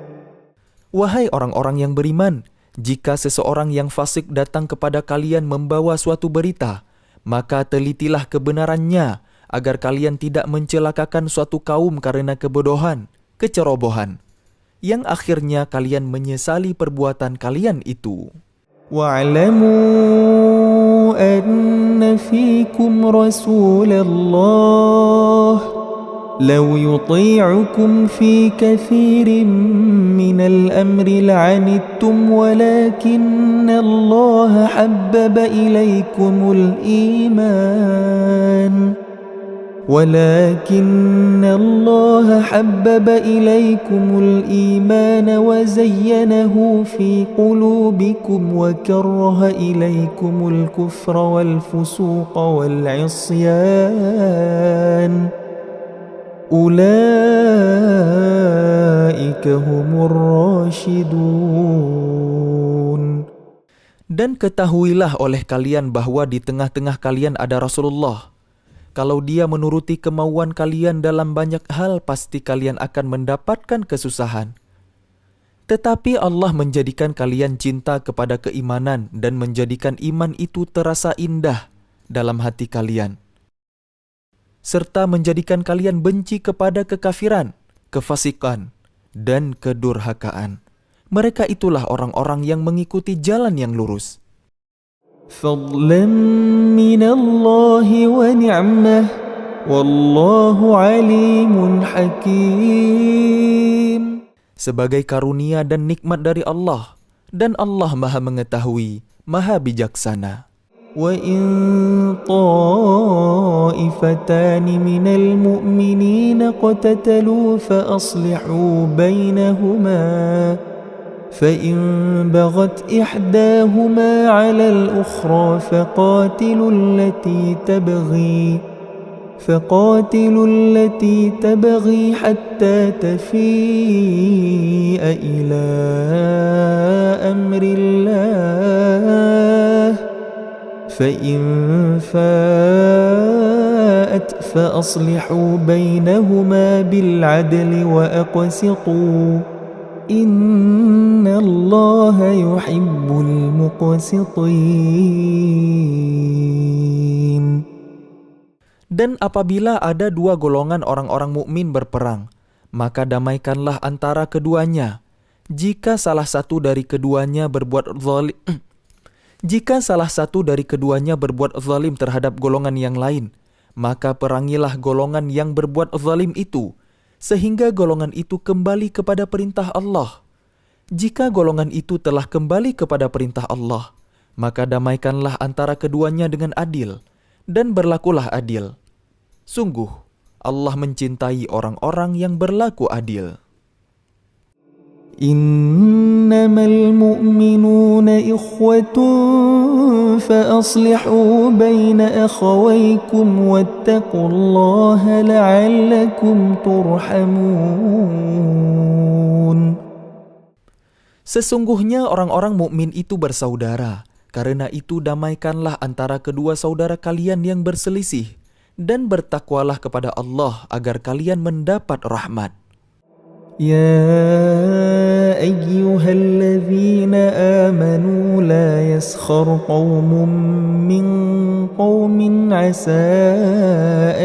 Wahai orang-orang yang beriman, jika seseorang yang fasik datang kepada kalian membawa suatu berita, maka telitilah kebenarannya, agar kalian tidak mencelakakan suatu kaum karena kebodohan, kecerobohan, yang akhirnya kalian menyesali perbuatan kalian itu. وَاعْلَمُوا أَنَّ فِيكُمْ رَسُولَ اللَّهِ لَوْ يُطِيعُكُمْ فِي كَثِيرٍ مِّنَ الْأَمْرِ لَعَنِتُّمْ وَلَكِنَّ اللَّهَ حَبَّبَ إِلَيْكُمُ الْإِيمَانَ وَزَيَّنَهُ فِي قُلُوبِكُمْ وَكَرَّهَ إِلَيْكُمُ الْكُفْرَ وَالْفُسُوقَ وَالْعِصْيَانَ أُولَئِكَ هُمُ الرَّاشِدُونَ. Dan ketahuilah oleh kalian bahwa di tengah-tengah kalian ada Rasulullah. Kalau dia menuruti kemauan kalian dalam banyak hal, pasti kalian akan mendapatkan kesusahan. Tetapi Allah menjadikan kalian cinta kepada keimanan dan menjadikan iman itu terasa indah dalam hati kalian, serta menjadikan kalian benci kepada kekafiran, kefasikan, dan kedurhakaan. Mereka itulah orang-orang yang mengikuti jalan yang lurus. فضلا من الله ونعمة والله عليم حكيم. Sebagai karunia dan nikmat dari Allah, dan Allah Maha Mengetahui, Maha Bijaksana. وإن طائفتان من المؤمنين اقتتلوا فأصلحوا بينهما فإن بغت إحداهما على الأخرى فقاتلوا التي تبغي حتى تفيء إلى أمر الله فإن فاءت فأصلحوا بينهما بالعدل وأقسطوا إن الله يحب المقسطين. Dan apabila ada dua golongan orang-orang mukmin berperang, maka damaikanlah antara keduanya. Jika salah satu dari keduanya berbuat zalim terhadap golongan yang lain, maka perangilah golongan yang berbuat zalim itu, sehingga golongan itu kembali kepada perintah Allah. Jika golongan itu telah kembali kepada perintah Allah, maka damaikanlah antara keduanya dengan adil, dan berlakulah adil. Sungguh, Allah mencintai orang-orang yang berlaku adil. Innamal mu'minuna ikhwatun فأصلحوا بين أخويكم واتقوا الله لعلكم ترحمون. Sesungguhnya orang-orang mukmin itu bersaudara. Karena itu damaikanlah antara kedua saudara kalian yang berselisih, dan bertakwalah kepada Allah agar kalian mendapat rahmat. يا أيها الذين آمنوا لا يسخر قوم من قوم عسى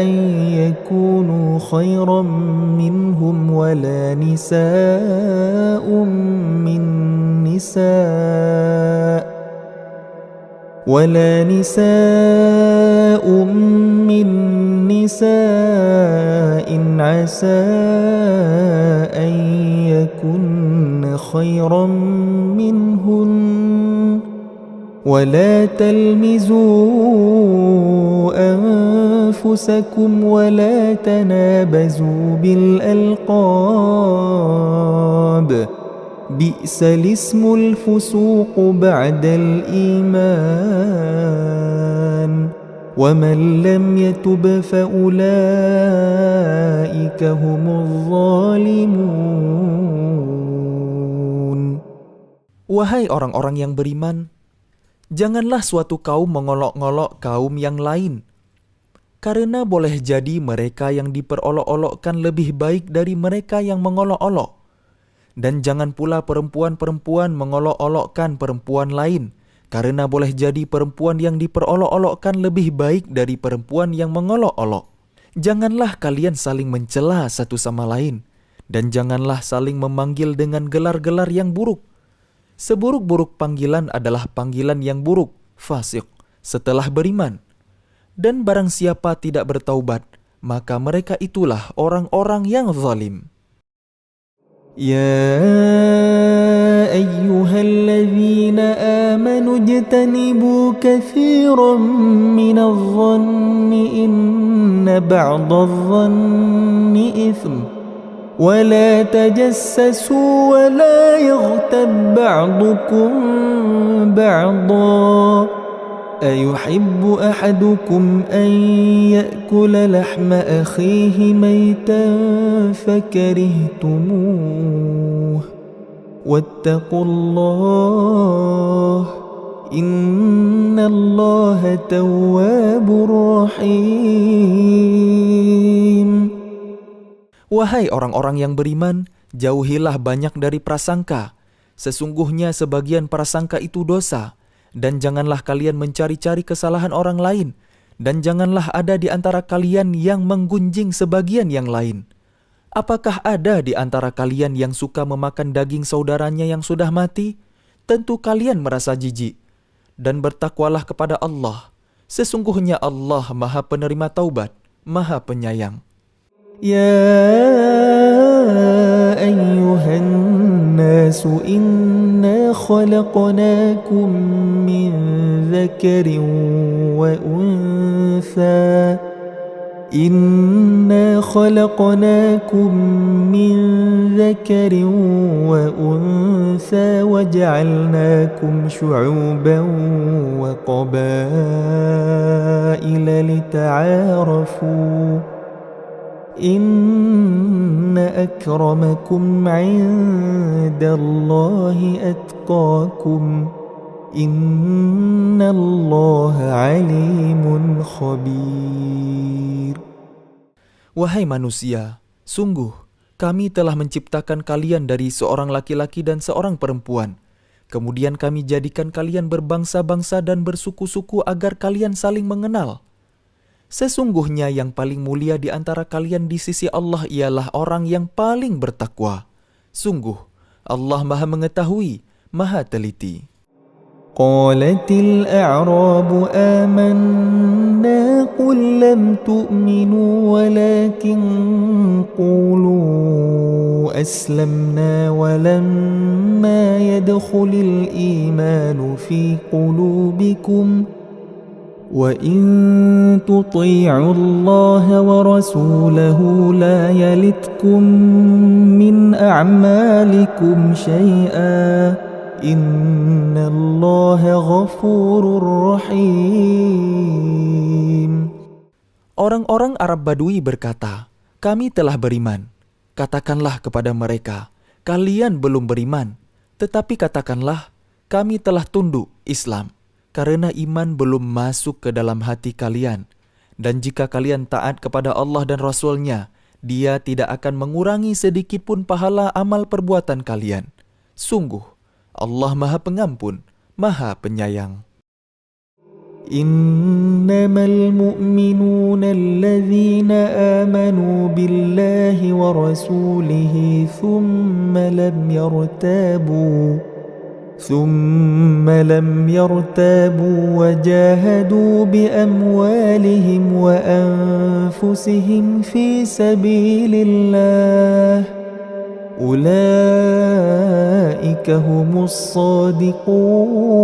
أن يكونوا خيرا منهم ولا نساء من نساء عسى أن يكن خيرا منهن ولا تلمزوا أنفسكم ولا تنابزوا بالألقاب بئس الاسم الفسوق بعد الإيمان ومن لم يتب فأولئك هم الظالمون. Wahai orang-orang yang beriman, janganlah suatu kaum mengolok-ngolok kaum yang lain, karena boleh jadi mereka yang diperolok-olokkan lebih baik dari mereka yang mengolok-olok. Dan jangan pula perempuan-perempuan mengolok-olokkan perempuan lain, karena boleh jadi perempuan yang diperolok-olokkan lebih baik dari perempuan yang mengolok-olok. Janganlah kalian saling mencela satu sama lain, dan janganlah saling memanggil dengan gelar-gelar yang buruk. Seburuk-buruk panggilan adalah panggilan yang buruk, fasik, setelah beriman. Dan barang siapa tidak bertaubat, maka mereka itulah orang-orang yang zalim. يا أيها الذين آمنوا اجتنبوا كثيرا من الظن إن بعض الظن إثم ولا تجسسوا ولا يغتب بعضكم بعضا أيحب أحدكم أن يأكل لحم أخيه ميتا فكرهتموه واتقوا الله إن الله تواب رحيم. Wahai orang-orang yang beriman, jauhilah banyak dari prasangka. Sesungguhnya sebagian prasangka itu dosa. Dan janganlah kalian mencari-cari kesalahan orang lain, dan janganlah ada di antara kalian yang menggunjing sebagian yang lain. Apakah ada di antara kalian yang suka memakan daging saudaranya yang sudah mati? Tentu kalian merasa jijik. Dan bertakwalah kepada Allah. Sesungguhnya Allah Maha Penerima Taubat, Maha Penyayang. يا أيها الناس إنا خلقناكم من ذكر وأنثى وجعلناكم شعوبا وقبائل لتعارفوا إن أكرمكم عند الله أتقاكم إن الله عليم خبير. Wahai manusia, sungguh kami telah menciptakan kalian dari seorang laki-laki dan seorang perempuan. Kemudian kami jadikan kalian berbangsa-bangsa dan bersuku-suku agar kalian saling mengenal. Sesungguhnya yang paling mulia di antara kalian di sisi Allah ialah orang yang paling bertakwa. Sungguh, Allah Maha Mengetahui, Maha Teliti. قالت الأعراب آمنا قل لم تؤمنوا ولكن قولوا أسلمنا ولما يدخل الإيمان في قلوبكم وإن تطيعوا الله ورسوله لا يلتكم من أعمالكم شيئا إن الله غفور رحيم. Orang-orang Arab Badui berkata, kami telah beriman. Katakanlah kepada mereka, kalian belum beriman. Tetapi katakanlah, kami telah tunduk Islam. Karena iman belum masuk ke dalam hati kalian. Dan jika kalian taat kepada Allah dan Rasul-Nya, Dia tidak akan mengurangi sedikit pun pahala amal perbuatan kalian. Sungguh, Allah Maha Pengampun, Maha Penyayang. إنما المؤمنون الذين آمنوا بالله ورسوله ثم لم يرتابوا وجاهدوا بأموالهم وأنفسهم في سبيل الله أولئك هم الصادقون.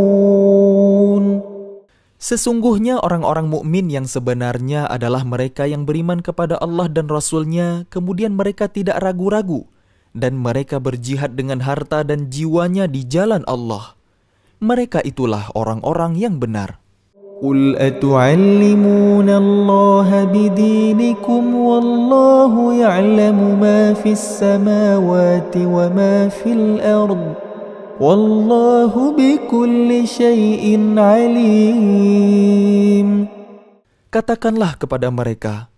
Sesungguhnya orang-orang mukmin yang sebenarnya adalah mereka yang beriman kepada Allah dan Rasul-Nya, kemudian mereka tidak ragu-ragu, dan mereka berjihad dengan harta dan jiwanya di jalan Allah. Mereka itulah orang-orang yang benar. قل أتعلمون الله بدينكم والله يعلم ما في السماوات وما في الأرض والله بكل شيء عليم. Katakanlah kepada mereka,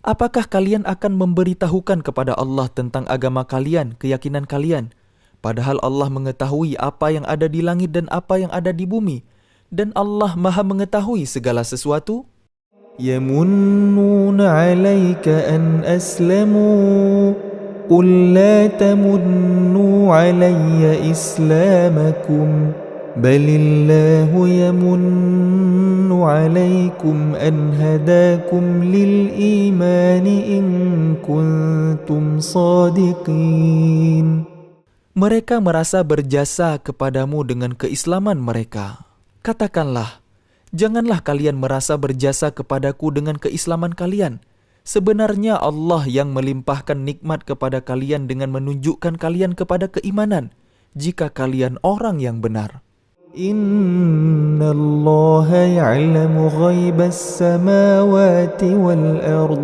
apakah kalian akan memberitahukan kepada Allah tentang agama kalian, keyakinan kalian, padahal Allah mengetahui apa yang ada di langit dan apa yang ada di bumi, dan Allah Maha mengetahui segala sesuatu? يمنون عليك أن أسلموا قل لا تمنوا علي إسلامكم بل الله يمن عليكم أن هداكم للإيمان إن كنتم صادقين. Mereka merasa berjasa kepadamu dengan keislaman mereka. Katakanlah, janganlah kalian merasa berjasa kepadaku dengan keislaman kalian. Sebenarnya Allah yang melimpahkan nikmat kepada kalian dengan menunjukkan kalian kepada keimanan, jika kalian orang yang benar. Inna Allah ya'lamu ghaibas samawati wal ard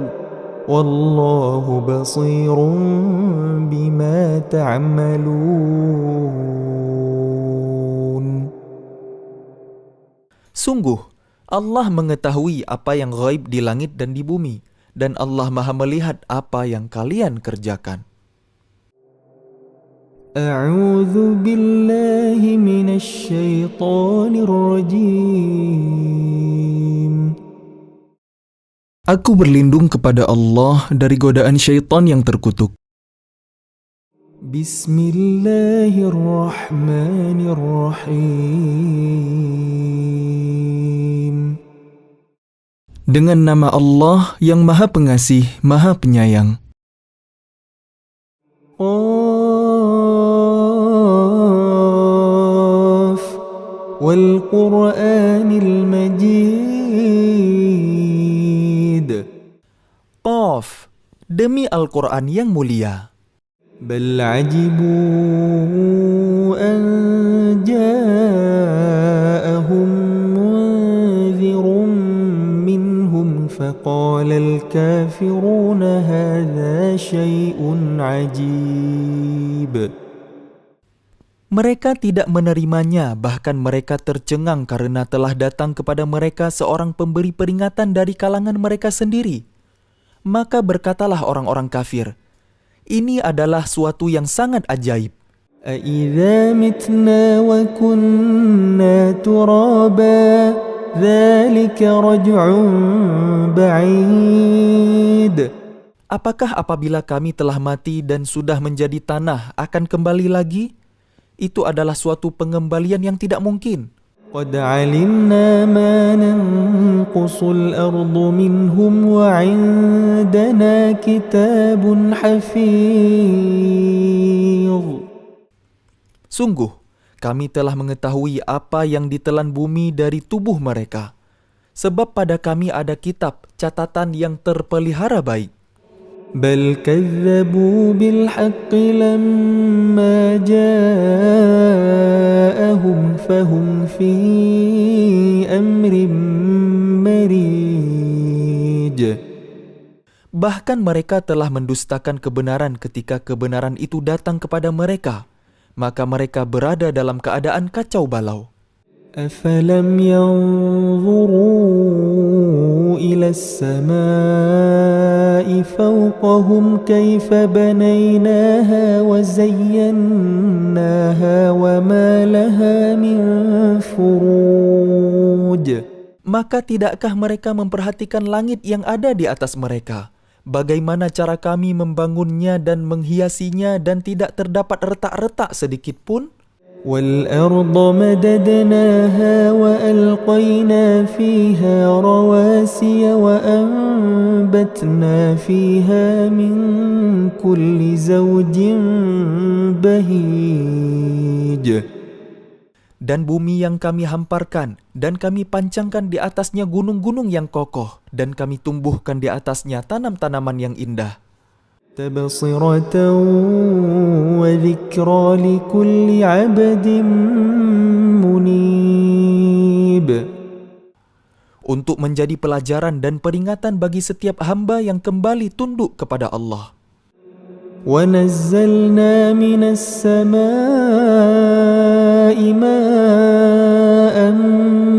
wallahu basirun bima ta'malun. Sungguh, Allah mengetahui apa yang ghaib di langit dan di bumi, dan Allah Maha melihat apa yang kalian kerjakan. A'udzu billahi minasy syaithanir rajim. Aku berlindung kepada Allah dari godaan syaitan yang terkutuk. Bismillahirrahmanirrahim. Dengan nama Allah yang Maha Pengasih, Maha Penyayang. Qaf wal Qur'anil Majid. Qaf, demi Al-Quran yang mulia. Bal ajibu an ja'ahum munzirun minhum faqala al-kafiruna hadha syai'un ajib. Mereka tidak menerimanya, bahkan mereka tercengang karena telah datang kepada mereka seorang pemberi peringatan dari kalangan mereka sendiri. Maka berkatalah orang-orang kafir, ini adalah suatu yang sangat ajaib. أَإِذَا مِتْنَا وَكُنَّا تُرَابًا ذَلِكَ رَجْعٌ بَعِيدٌ. Apakah apabila kami telah mati dan sudah menjadi tanah akan kembali lagi? Itu adalah suatu pengembalian yang tidak mungkin. قَدْ عَلِمْنَا مَا نَنْقُصُ الْأَرْضُ مِنْهُمْ وَعِنْدَنَا كِتَابٌ حَفِيظٌ. Sungguh, kami telah mengetahui apa yang ditelan bumi dari tubuh mereka. Sebab pada kami ada kitab, catatan yang terpelihara baik. بَلْ كَذَّبُوا بِالْحَقِّ لَمَّا جَاءَهُمْ فَهُمْ فِي أَمْرٍ مَرِيجٍ. Bahkan mereka telah mendustakan kebenaran ketika kebenaran itu datang kepada mereka. Maka mereka berada dalam keadaan kacau balau. أَفَلَمْ يَنْظُرُوا إِلَى السَّمَاءِ فوقهم كيف بنيناها وزيناها وما لها من فروج. Maka tidakkah mereka memperhatikan langit yang ada di atas mereka? Bagaimana cara kami membangunnya dan menghiasinya dan tidak terdapat retak-retak sedikit pun? وَالْأَرْضَ مَدَدْنَاهَا وَأَلْقَيْنَا فِيهَا رَوَاسِيَ وَأَنبَتْنَا فِيهَا مِنْ كُلِّ زَوْجٍ بَهِيجٍ. Dan bumi yang kami hamparkan, dan kami pancangkan di atasnya gunung-gunung yang kokoh, dan kami tumbuhkan di atasnya tanam-tanaman yang indah. تَبْصِرَةً وَذِكْرَى لِكُلِّ عَبْدٍ مُنِيبٍ. Untuk menjadi pelajaran dan peringatan bagi setiap hamba yang kembali tunduk kepada Allah. وَنَزَّلْنَا مِنَ السَّمَاءِ مَاءً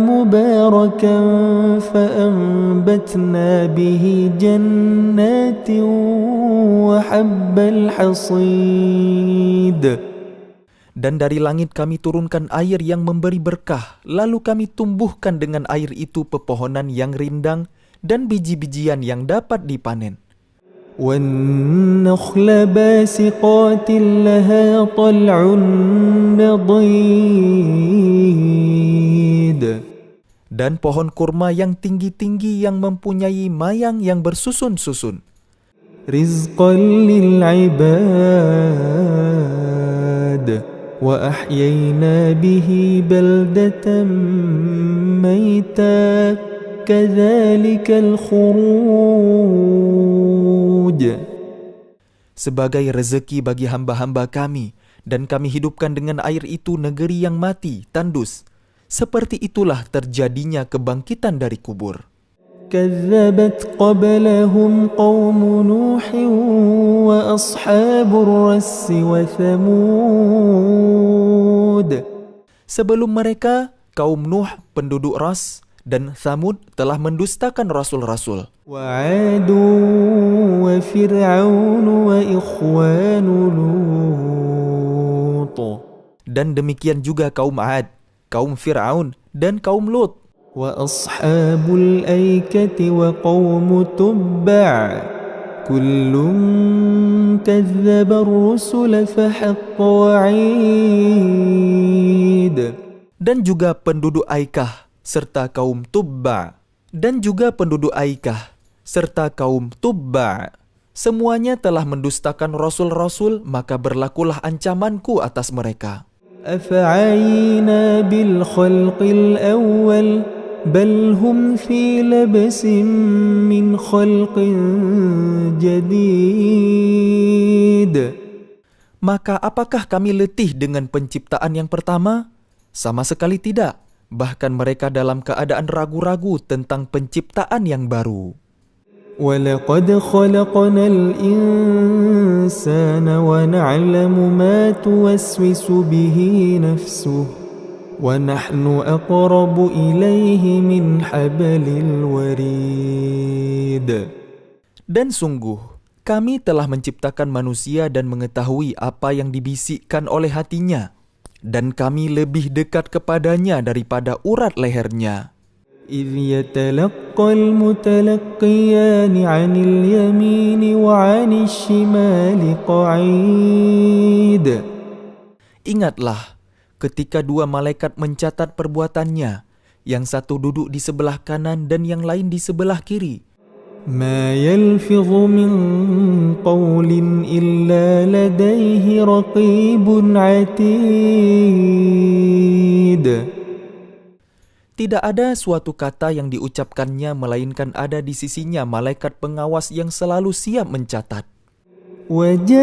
مُبَارَكًا فَأَنبَتْنَا بِهِ جَنَّاتٍ وَحَبَّ الْحَصِيدِ. Dan dari langit kami turunkan air yang memberi berkah, lalu kami tumbuhkan dengan air itu pepohonan yang rindang dan biji-bijian yang dapat dipanen. وَالنَّخْلَ بَاسِقَاتٍ لَهَا طَلْعٌ نَضِيدٌ. Dan pohon kurma yang tinggi-tinggi yang mempunyai mayang yang bersusun-susun. رِزْقًا لِلْعِبَادِ وَأَحْيَيْنَا بِهِ بَلْدَةً مَيْتًا كَذَلِكَ الْخُرُوجُ. Sebagai rezeki bagi hamba-hamba kami, dan kami hidupkan dengan air itu negeri yang mati, tandus. Seperti itulah terjadinya kebangkitan dari kubur. كذبت قبلهم قوم نوح وأصحاب الرس وثمود. Sebelum mereka, kaum Nuh, penduduk Ras, dan Thamud telah mendustakan rasul-rasul. وعاد وفرعون وإخوان لوط. Dan demikiان juga kaum Ad, kaum Fir'aun, dan kaum Lut. وأصحاب الأيكة وقوم تبع كل كذب الرسل فحق وعيد. Dan juga penduduk Aikah, serta kaum Tubba. Dan juga penduduk Aikah, serta kaum Tubba. Semuanya telah mendustakan rasul-rasul, maka berlakulah ancamanku atas mereka. أفعينا بالخلق الأول بل هم في لبس من خلق جديد. Maka apakah kami letih dengan penciptaan yang pertama? Sama sekali tidak. Bahkan mereka dalam keadaan ragu-ragu tentang penciptaan yang baru. وَلَقَدْ خَلَقْنَا الْإِنسَانَ وَنَعْلَمُ مَا تُوَسْوِسُ بِهِ نَفْسُهُ وَنَحْنُ أَقْرَبُ إِلَيْهِ مِنْ حَبْلِ الْوَرِيدِ. Dan sungguh, kami telah menciptakan manusia dan mengetahui apa yang dibisikkan oleh hatinya. Dan kami lebih dekat kepadanya daripada urat lehernya. إِذْ يَتَلَقَّى الْمُتَلَقِّيَانِ عَنِ الْيَمِينِ وَعَنِ الشِّمَالِ قَعِيدٌ. Ingatlah, ketika dua malaikat mencatat perbuatannya, yang satu duduk di sebelah kanan dan yang lain di sebelah kiri. مَا يَلْفِظُ مِنْ قَوْلٍ إِلَّا لَدَيْهِ رَقِيبٌ عَتِيدٌ. Tidak ada suatu kata yang diucapkannya melainkan ada di sisinya malaikat pengawas yang selalu siap mencatat. وَجَاءَتْ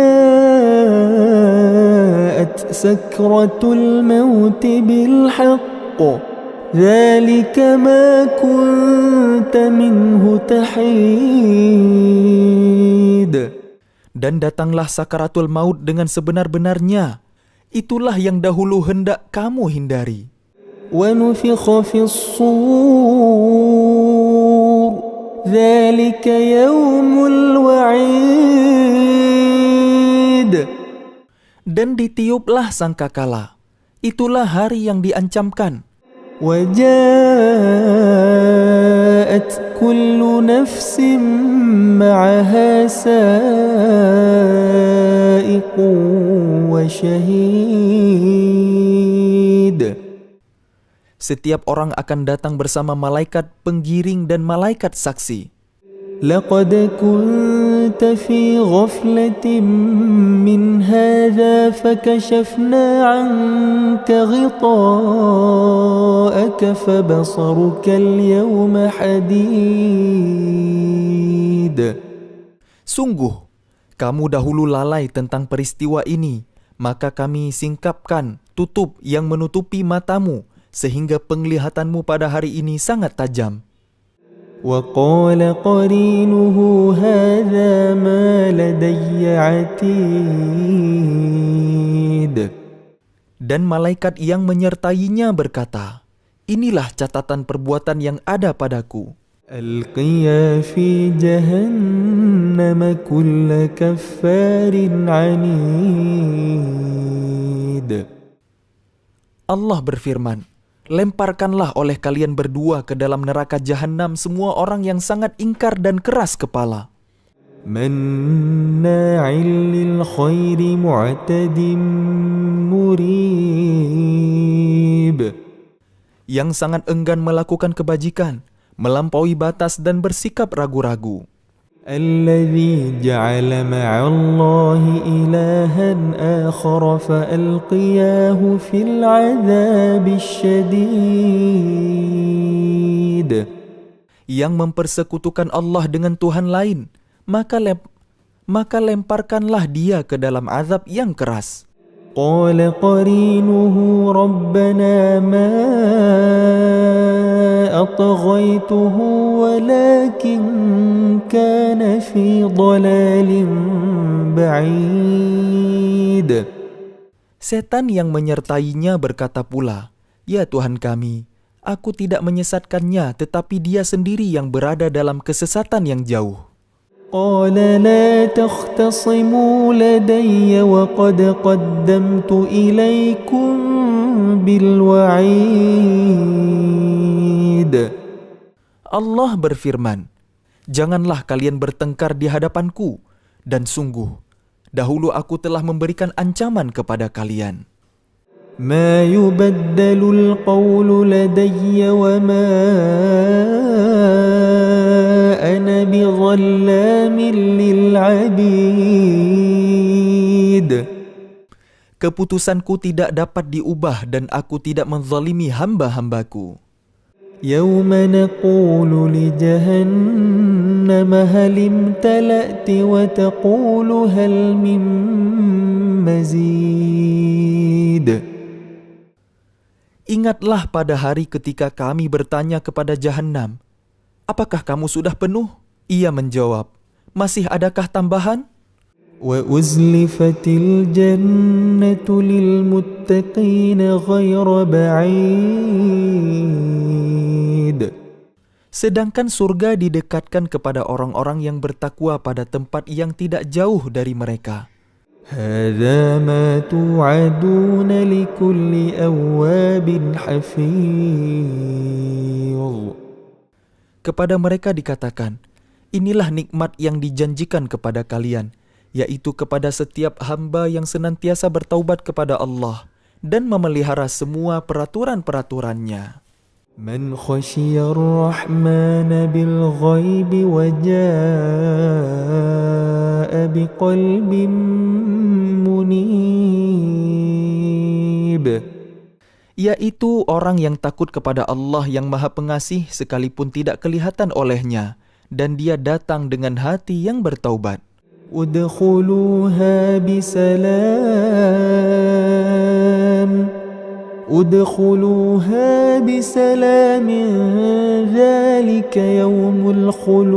سَكْرَةُ الْمَوْتِ بِالْحَقِّ ذَلِكَ مَا كُنْتَ مِنْهُ تَحِيدٌ. Dan datanglah sakaratul maut dengan sebenar-benarnya. Itulah yang dahulu hendak kamu hindari. وَنُفِخَ فِي الصُّورِ ذلك يوم الوعيد. Dan ditiuplah sangkakala. Itulah hari yang diancamkan. وجاءت كل نفس معها سائق وشهيد. Setiap orang akan datang bersama malaikat penggiring dan malaikat saksi. لقد كنت في غفلة من هذا فكشفنا عنك غطاءك فبصرك اليوم حديد. Sungguh, kamu dahulu lalai tentang peristiwa ini, maka kami singkapkan tutup yang menutupi matamu, sehingga penglihatanmu pada hari ini sangat tajam. وقال قرينه هذا ما لدي عتيد. Dan malaikat yang menyertainya berkata, inilah catatan perbuatan yang ada padaku. ألقيا في جهنم كل كفار عنيد. Allah berfirman, lemparkanlah oleh kalian berdua ke dalam neraka jahanam semua orang yang sangat ingkar dan keras kepala. مناع للخير معتد مريب. Yang sangat enggan melakukan kebajikan, melampaui batas dan bersikap ragu-ragu. الذي جعل مع الله إلها آخر فألقياه في العذاب الشديد. Yang mempersekutukan Allah dengan Tuhan lain, maka lemparkanlah dia ke dalam azab yang keras. قال قرينه ربنا ما أطغيته ولكن كان في ضلال بعيد. Setan yang menyertainya berkata pula, ya Tuhan kami, aku tidak menyesatkannya, tetapi dia sendiri yang berada dalam kesesatan yang jauh. قال لا تختصموا لدي وقد قدمت إليكم بالوعيد. Allah berfirman, janganlah kalian bertengkar di hadapanku, dan sungguh, dahulu aku telah memberikan ancaman kepada kalian. ما يبدل القول لدي وما أنا بظلام للعبيد. Keputusanku tidak dapat diubah dan aku tidak menzalimi hamba-hambaku. يوم نقول لجهنم هل امتلأت وتقول هل من مزيد. Ingatlah pada hari ketika kami bertanya kepada Jahannam, apakah kamu sudah penuh? Ia menjawab, masih adakah tambahan? وأزلفت الجنة للمتقين غير بعيد. Sedangkan surga didekatkan kepada orang-orang yang bertakwa pada tempat yang tidak jauh dari mereka. هذا ما توعدون لكل أواب حفيظ. Kepada mereka dikatakan, inilah nikmat yang dijanjikan kepada kalian, yaitu kepada setiap hamba yang senantiasa bertaubat kepada Allah dan memelihara semua peraturan-peraturannya. من خشي الرحمن بالغيب وجاء بقلب منيب. Yaitu orang yang takut kepada Allah yang Maha Pengasih sekalipun tidak kelihatan olehnya, dan dia datang dengan hati yang bertaubat. ادخلوها بسلام ذلك يوم الخلود.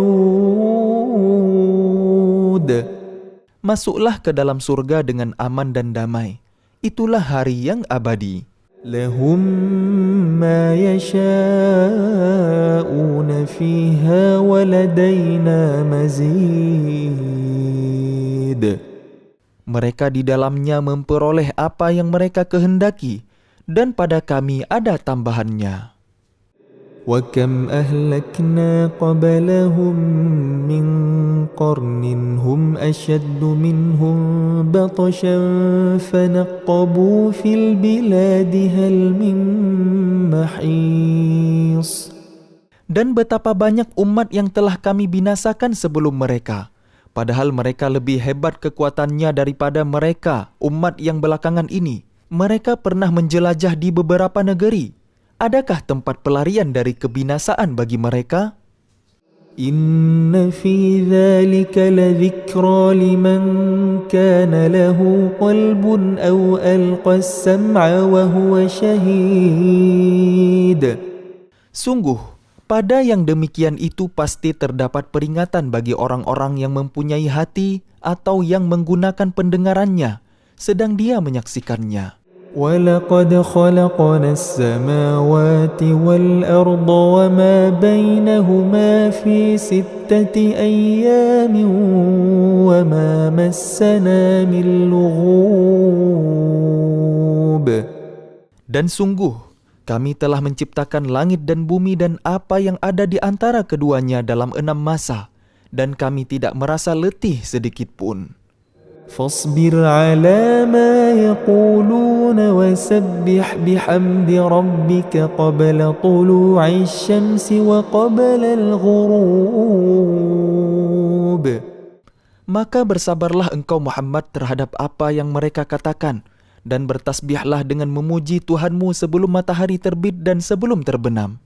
Masuklah ke dalam surga dengan aman dan damai. Itulah hari yang abadi. لهم ما يشاءون فيها ولدينا مزيد. Mereka di dalamnya memperoleh apa yang mereka kehendaki, dan pada kami ada tambahannya. وكم أهلكنا قبلهم من قرن هم أشد منهم بطشا فنقبوا في البلاد هل من محيص. Dan betapa banyak umat yang telah kami binasakan sebelum mereka, padahal mereka lebih hebat kekuatannya daripada mereka, umat yang belakangan ini. Mereka pernah menjelajah di beberapa negeri. Adakah tempat pelarian dari kebinasaan bagi mereka? إن في ذلك لذكرى لمن كان له قلب أو ألقى السمع وهو شهيد. Sungguh, pada yang demikian itu pasti terdapat peringatan bagi orang-orang yang mempunyai hati atau yang menggunakan pendengarannya, sedang dia menyaksikannya. وَلَقَدْ خَلَقْنَا السَّمَاوَاتِ وَالْأَرْضَ وَمَا بَيْنَهُمَا فِي 6 أَيَّامٍ وَمَا مَسَّنَا مِن لُغُوبٍ. Dan sungguh, kami telah menciptakan langit dan bumi dan apa yang ada di antara keduanya dalam 6 masa, dan kami tidak merasa letih sedikit pun. فاصبر على ما يقولون وسبح بحمد ربك قبل طلوع الشمس وقبل الغروب. Maka bersabarlah engkau Muhammad terhadap apa yang mereka katakan, dan bertasbihlah dengan memuji Tuhanmu sebelum matahari terbit dan sebelum terbenam.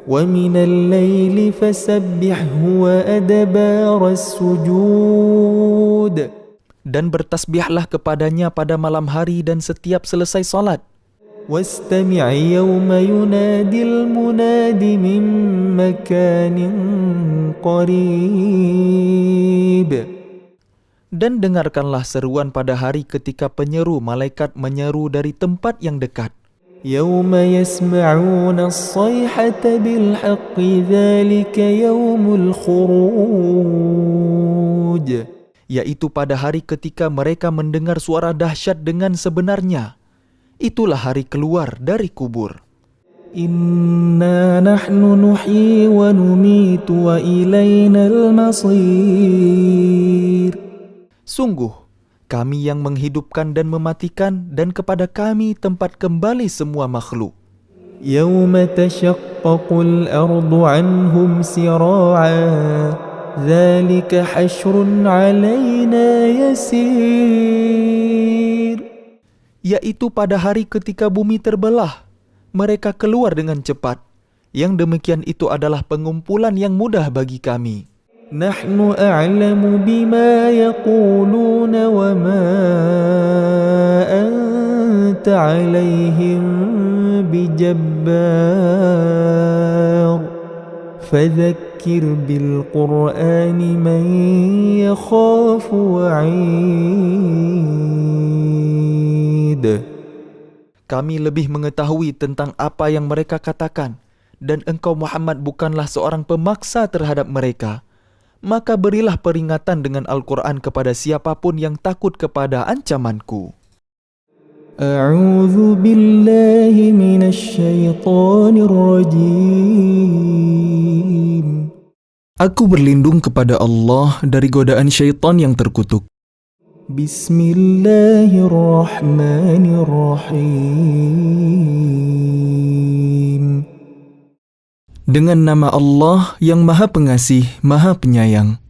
ومن الليل فسبحه وأدبار السجود. Dan bertasbihlah kepadanya pada malam hari dan setiap selesai salat. واستمع يوم ينادي المناد من مكان قريب. Dan dengarkanlah seruan pada hari ketika penyeru malaikat menyeru dari tempat yang dekat. يوم يسمعون الصيحة بالحق ذلك يوم الخروج. Yaitu pada hari ketika mereka mendengar suara dahsyat dengan sebenarnya. Itulah hari keluar dari kubur. Inna nahnu nuhyi wa numitu wa ilainal masir. Sungguh, kami yang menghidupkan dan mematikan, dan kepada kami tempat kembali semua makhluk. Yawma tashaqqaqul ardu anhum sira'a. ذلك حشر علينا يسير. Yaitu pada hari ketika bumi terbelah, mereka keluar dengan cepat. Yang demikian itu adalah pengumpulan yang mudah bagi kami. نحن أعلم بما يقولون وما أنت عليهم بجبار فذكر بالقرآن من يخاف وعيد. Kami lebih mengetahui tentang apa yang mereka katakan, dan engkau Muhammad bukanlah seorang pemaksa terhadap mereka. Maka berilah peringatan dengan Al-Quran kepada siapapun yang takut kepada ancamanku. A'udzu billahi minasy syaithanir rajim. Aku berlindung kepada Allah dari godaan syaitan yang terkutuk. Bismillahirrahmanirrahim. Dengan nama Allah yang Maha Pengasih, Maha Penyayang.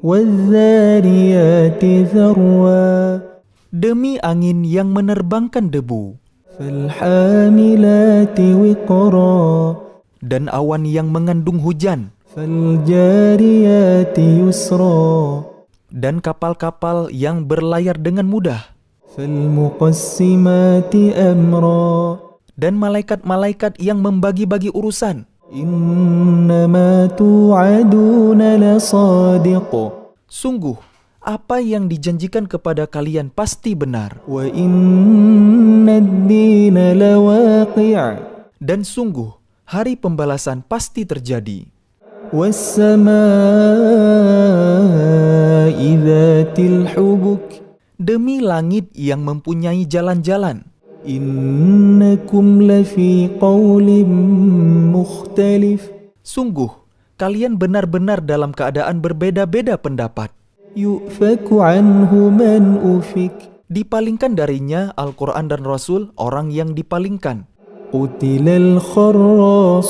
Wadh-dhariyati dharwa. Demi angin yang menerbangkan debu, Falhamilati wiqra. dan awan yang mengandung hujan, Faljariyati yusra. dan kapal-kapal yang berlayar dengan mudah, Falmuqassimati amra. dan malaikat-malaikat yang membagi-bagi urusan. Innama tu'aduna lasadiq. Sungguh, apa yang dijanjikan kepada kalian pasti benar. Wa inna الدين لواقع Dan sungguh, hari pembalasan pasti terjadi. والسماء ذات الحبك Demi langit yang mempunyai jalan-jalan, إنكم لفي قول مختلف sungguh, kalian benar-benar dalam keadaan berbeda-beda pendapat. يؤفك عنه من أفك Dipalingkan darinya Al-Quran dan Rasul orang yang dipalingkan. قتل الخراصون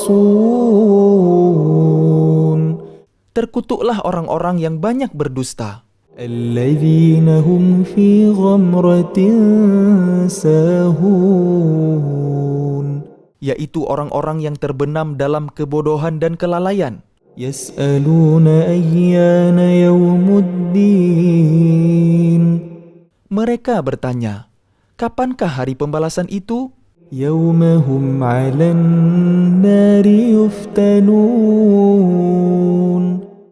Terkutuklah orang-orang yang banyak berdusta, الذين هم في غمرة ساهون yaitu orang-orang yang terbenam dalam kebodohan dan kelalaian. يسألون أيان يوم الدين Mereka bertanya, kapankah hari pembalasan itu? يوم هم على النار يفتنون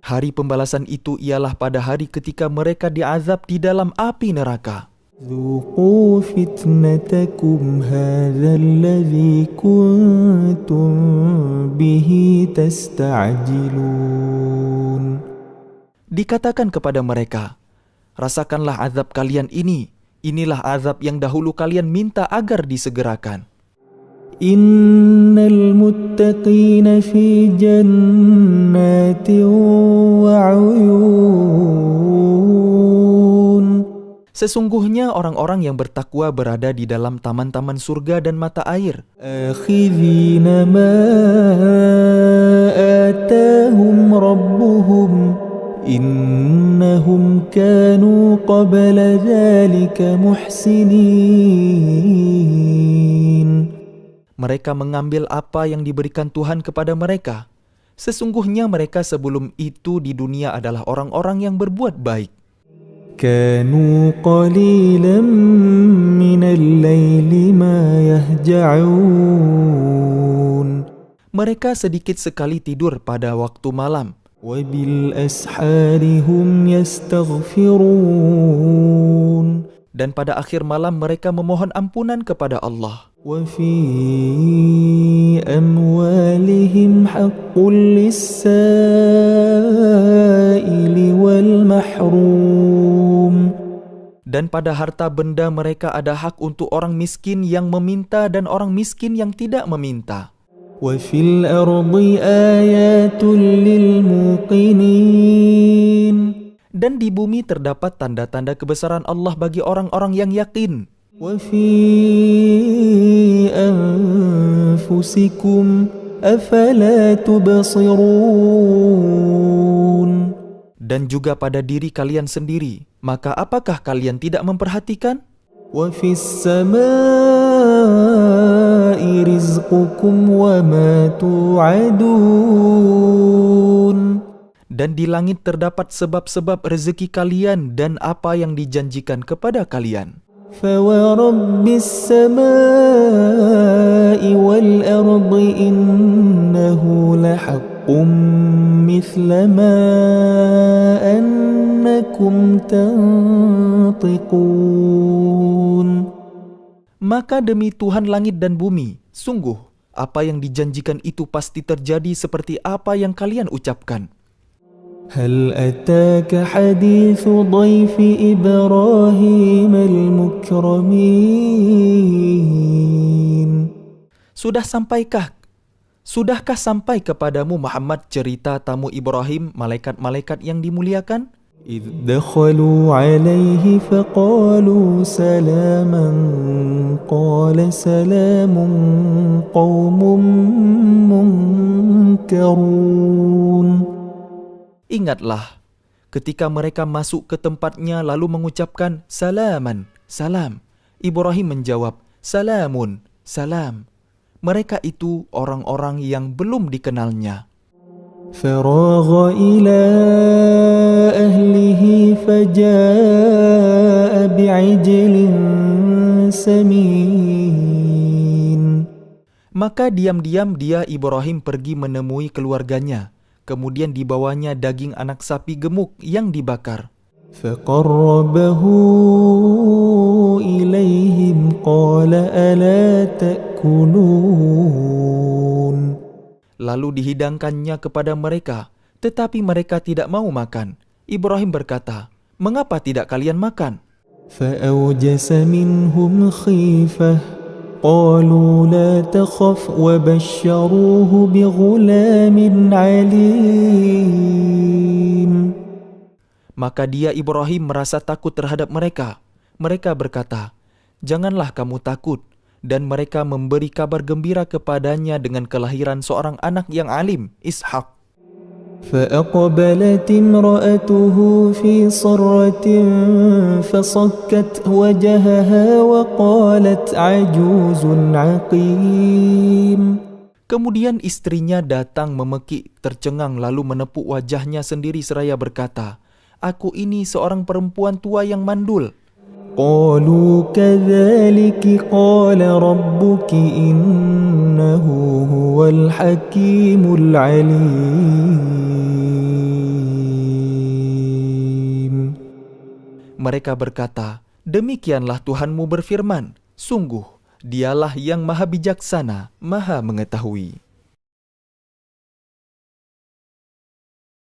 Hari pembalasan itu ialah pada hari ketika mereka diazab di dalam api neraka. ذوقوا فتنتكم هذا الذي كنتم به تستعجلون. Dikatakan kepada mereka, rasakanlah azab kalian ini. Inilah azab yang dahulu kalian minta agar disegerakan. إن المتقين في جنات وعيون Sesungguhnya orang-orang yang bertakwa berada di dalam taman-taman surga dan mata air. آخذين ما آتاهم ربهم إنهم كانوا قبل ذلك محسنين. Mereka mengambil apa yang diberikan Tuhan kepada mereka. Sesungguhnya mereka sebelum itu di dunia adalah orang-orang yang berbuat baik. كانوا قليلا من الليل ما يهجعون Mereka sedikit sekali tidur pada waktu malam. وبالأسحار هم يستغفرون Dan pada akhir malam mereka memohon ampunan kepada Allah. وفي أموالهم حق للسائل والمحروم. Dan pada harta benda mereka ada hak untuk orang miskin yang meminta dan orang miskin yang tidak meminta. وفي الأرض آيات للموقنين. Dan di bumi terdapat tanda-tanda kebesaran Allah bagi orang-orang yang yakin. وفي أنفسكم أفلا تبصرون. Dan juga pada diri kalian sendiri, maka apakah kalian tidak memperhatikan? وفي السماء رزقكم وما توعدون. Dan di langit terdapat sebab-sebab rezeki kalian dan apa yang dijanjikan kepada kalian. فورب السماء والأرض إنه لحق مثل ما أنكم تنطقون. Maka demi Tuhan langit dan bumi, sungguh apa yang dijanjikan itu pasti terjadi seperti apa yang kalian ucapkan. هل أتاك حديث ضيف إبراهيم المكرمين. Sudahkah sampai kepadamu Muhammad cerita tamu Ibrahim, malaikat-malaikat yang dimuliakan? إذ دخلوا عليه فقالوا سلاما قال سلام قوم منكرون. Ingatlah, ketika mereka masuk ke tempatnya lalu mengucapkan salaman, salam. Ibrahim menjawab, salamun, salam. Mereka itu orang-orang yang belum dikenalnya. فراغ إلى أهله فجاء بعجل سمين. Maka diam-diam dia Ibrahim pergi menemui keluarganya. Kemudian dibawanya daging anak sapi gemuk yang dibakar. فقربه إليهم قال ألا تأكلون. Lalu dihidangkannya kepada mereka, tetapi mereka tidak mau makan. Ibrahim berkata, "Mengapa tidak kalian makan?" فأوجس منهم خيفة قالوا لا تخف وبشروه بغلام عليم. Maka dia Ibrahim merasa takut terhadap mereka. Mereka berkata, "Janganlah kamu takut." Dan mereka memberi kabar gembira kepadanya dengan kelahiran seorang anak yang alim, Ishak. فأقبلت امرأته في صرة فصكت وجهها وقالت عجوز عقيم. Kemudian istrinya datang memekik, tercengang lalu menepuk wajahnya sendiri seraya berkata, "Aku ini seorang perempuan tua yang mandul." قالوا كذلك قال ربك إنه هو الحكيم العليم. Mereka berkata, "Demikianlah Tuhanmu berfirman, sungguh dialah yang maha bijaksana, maha mengetahui."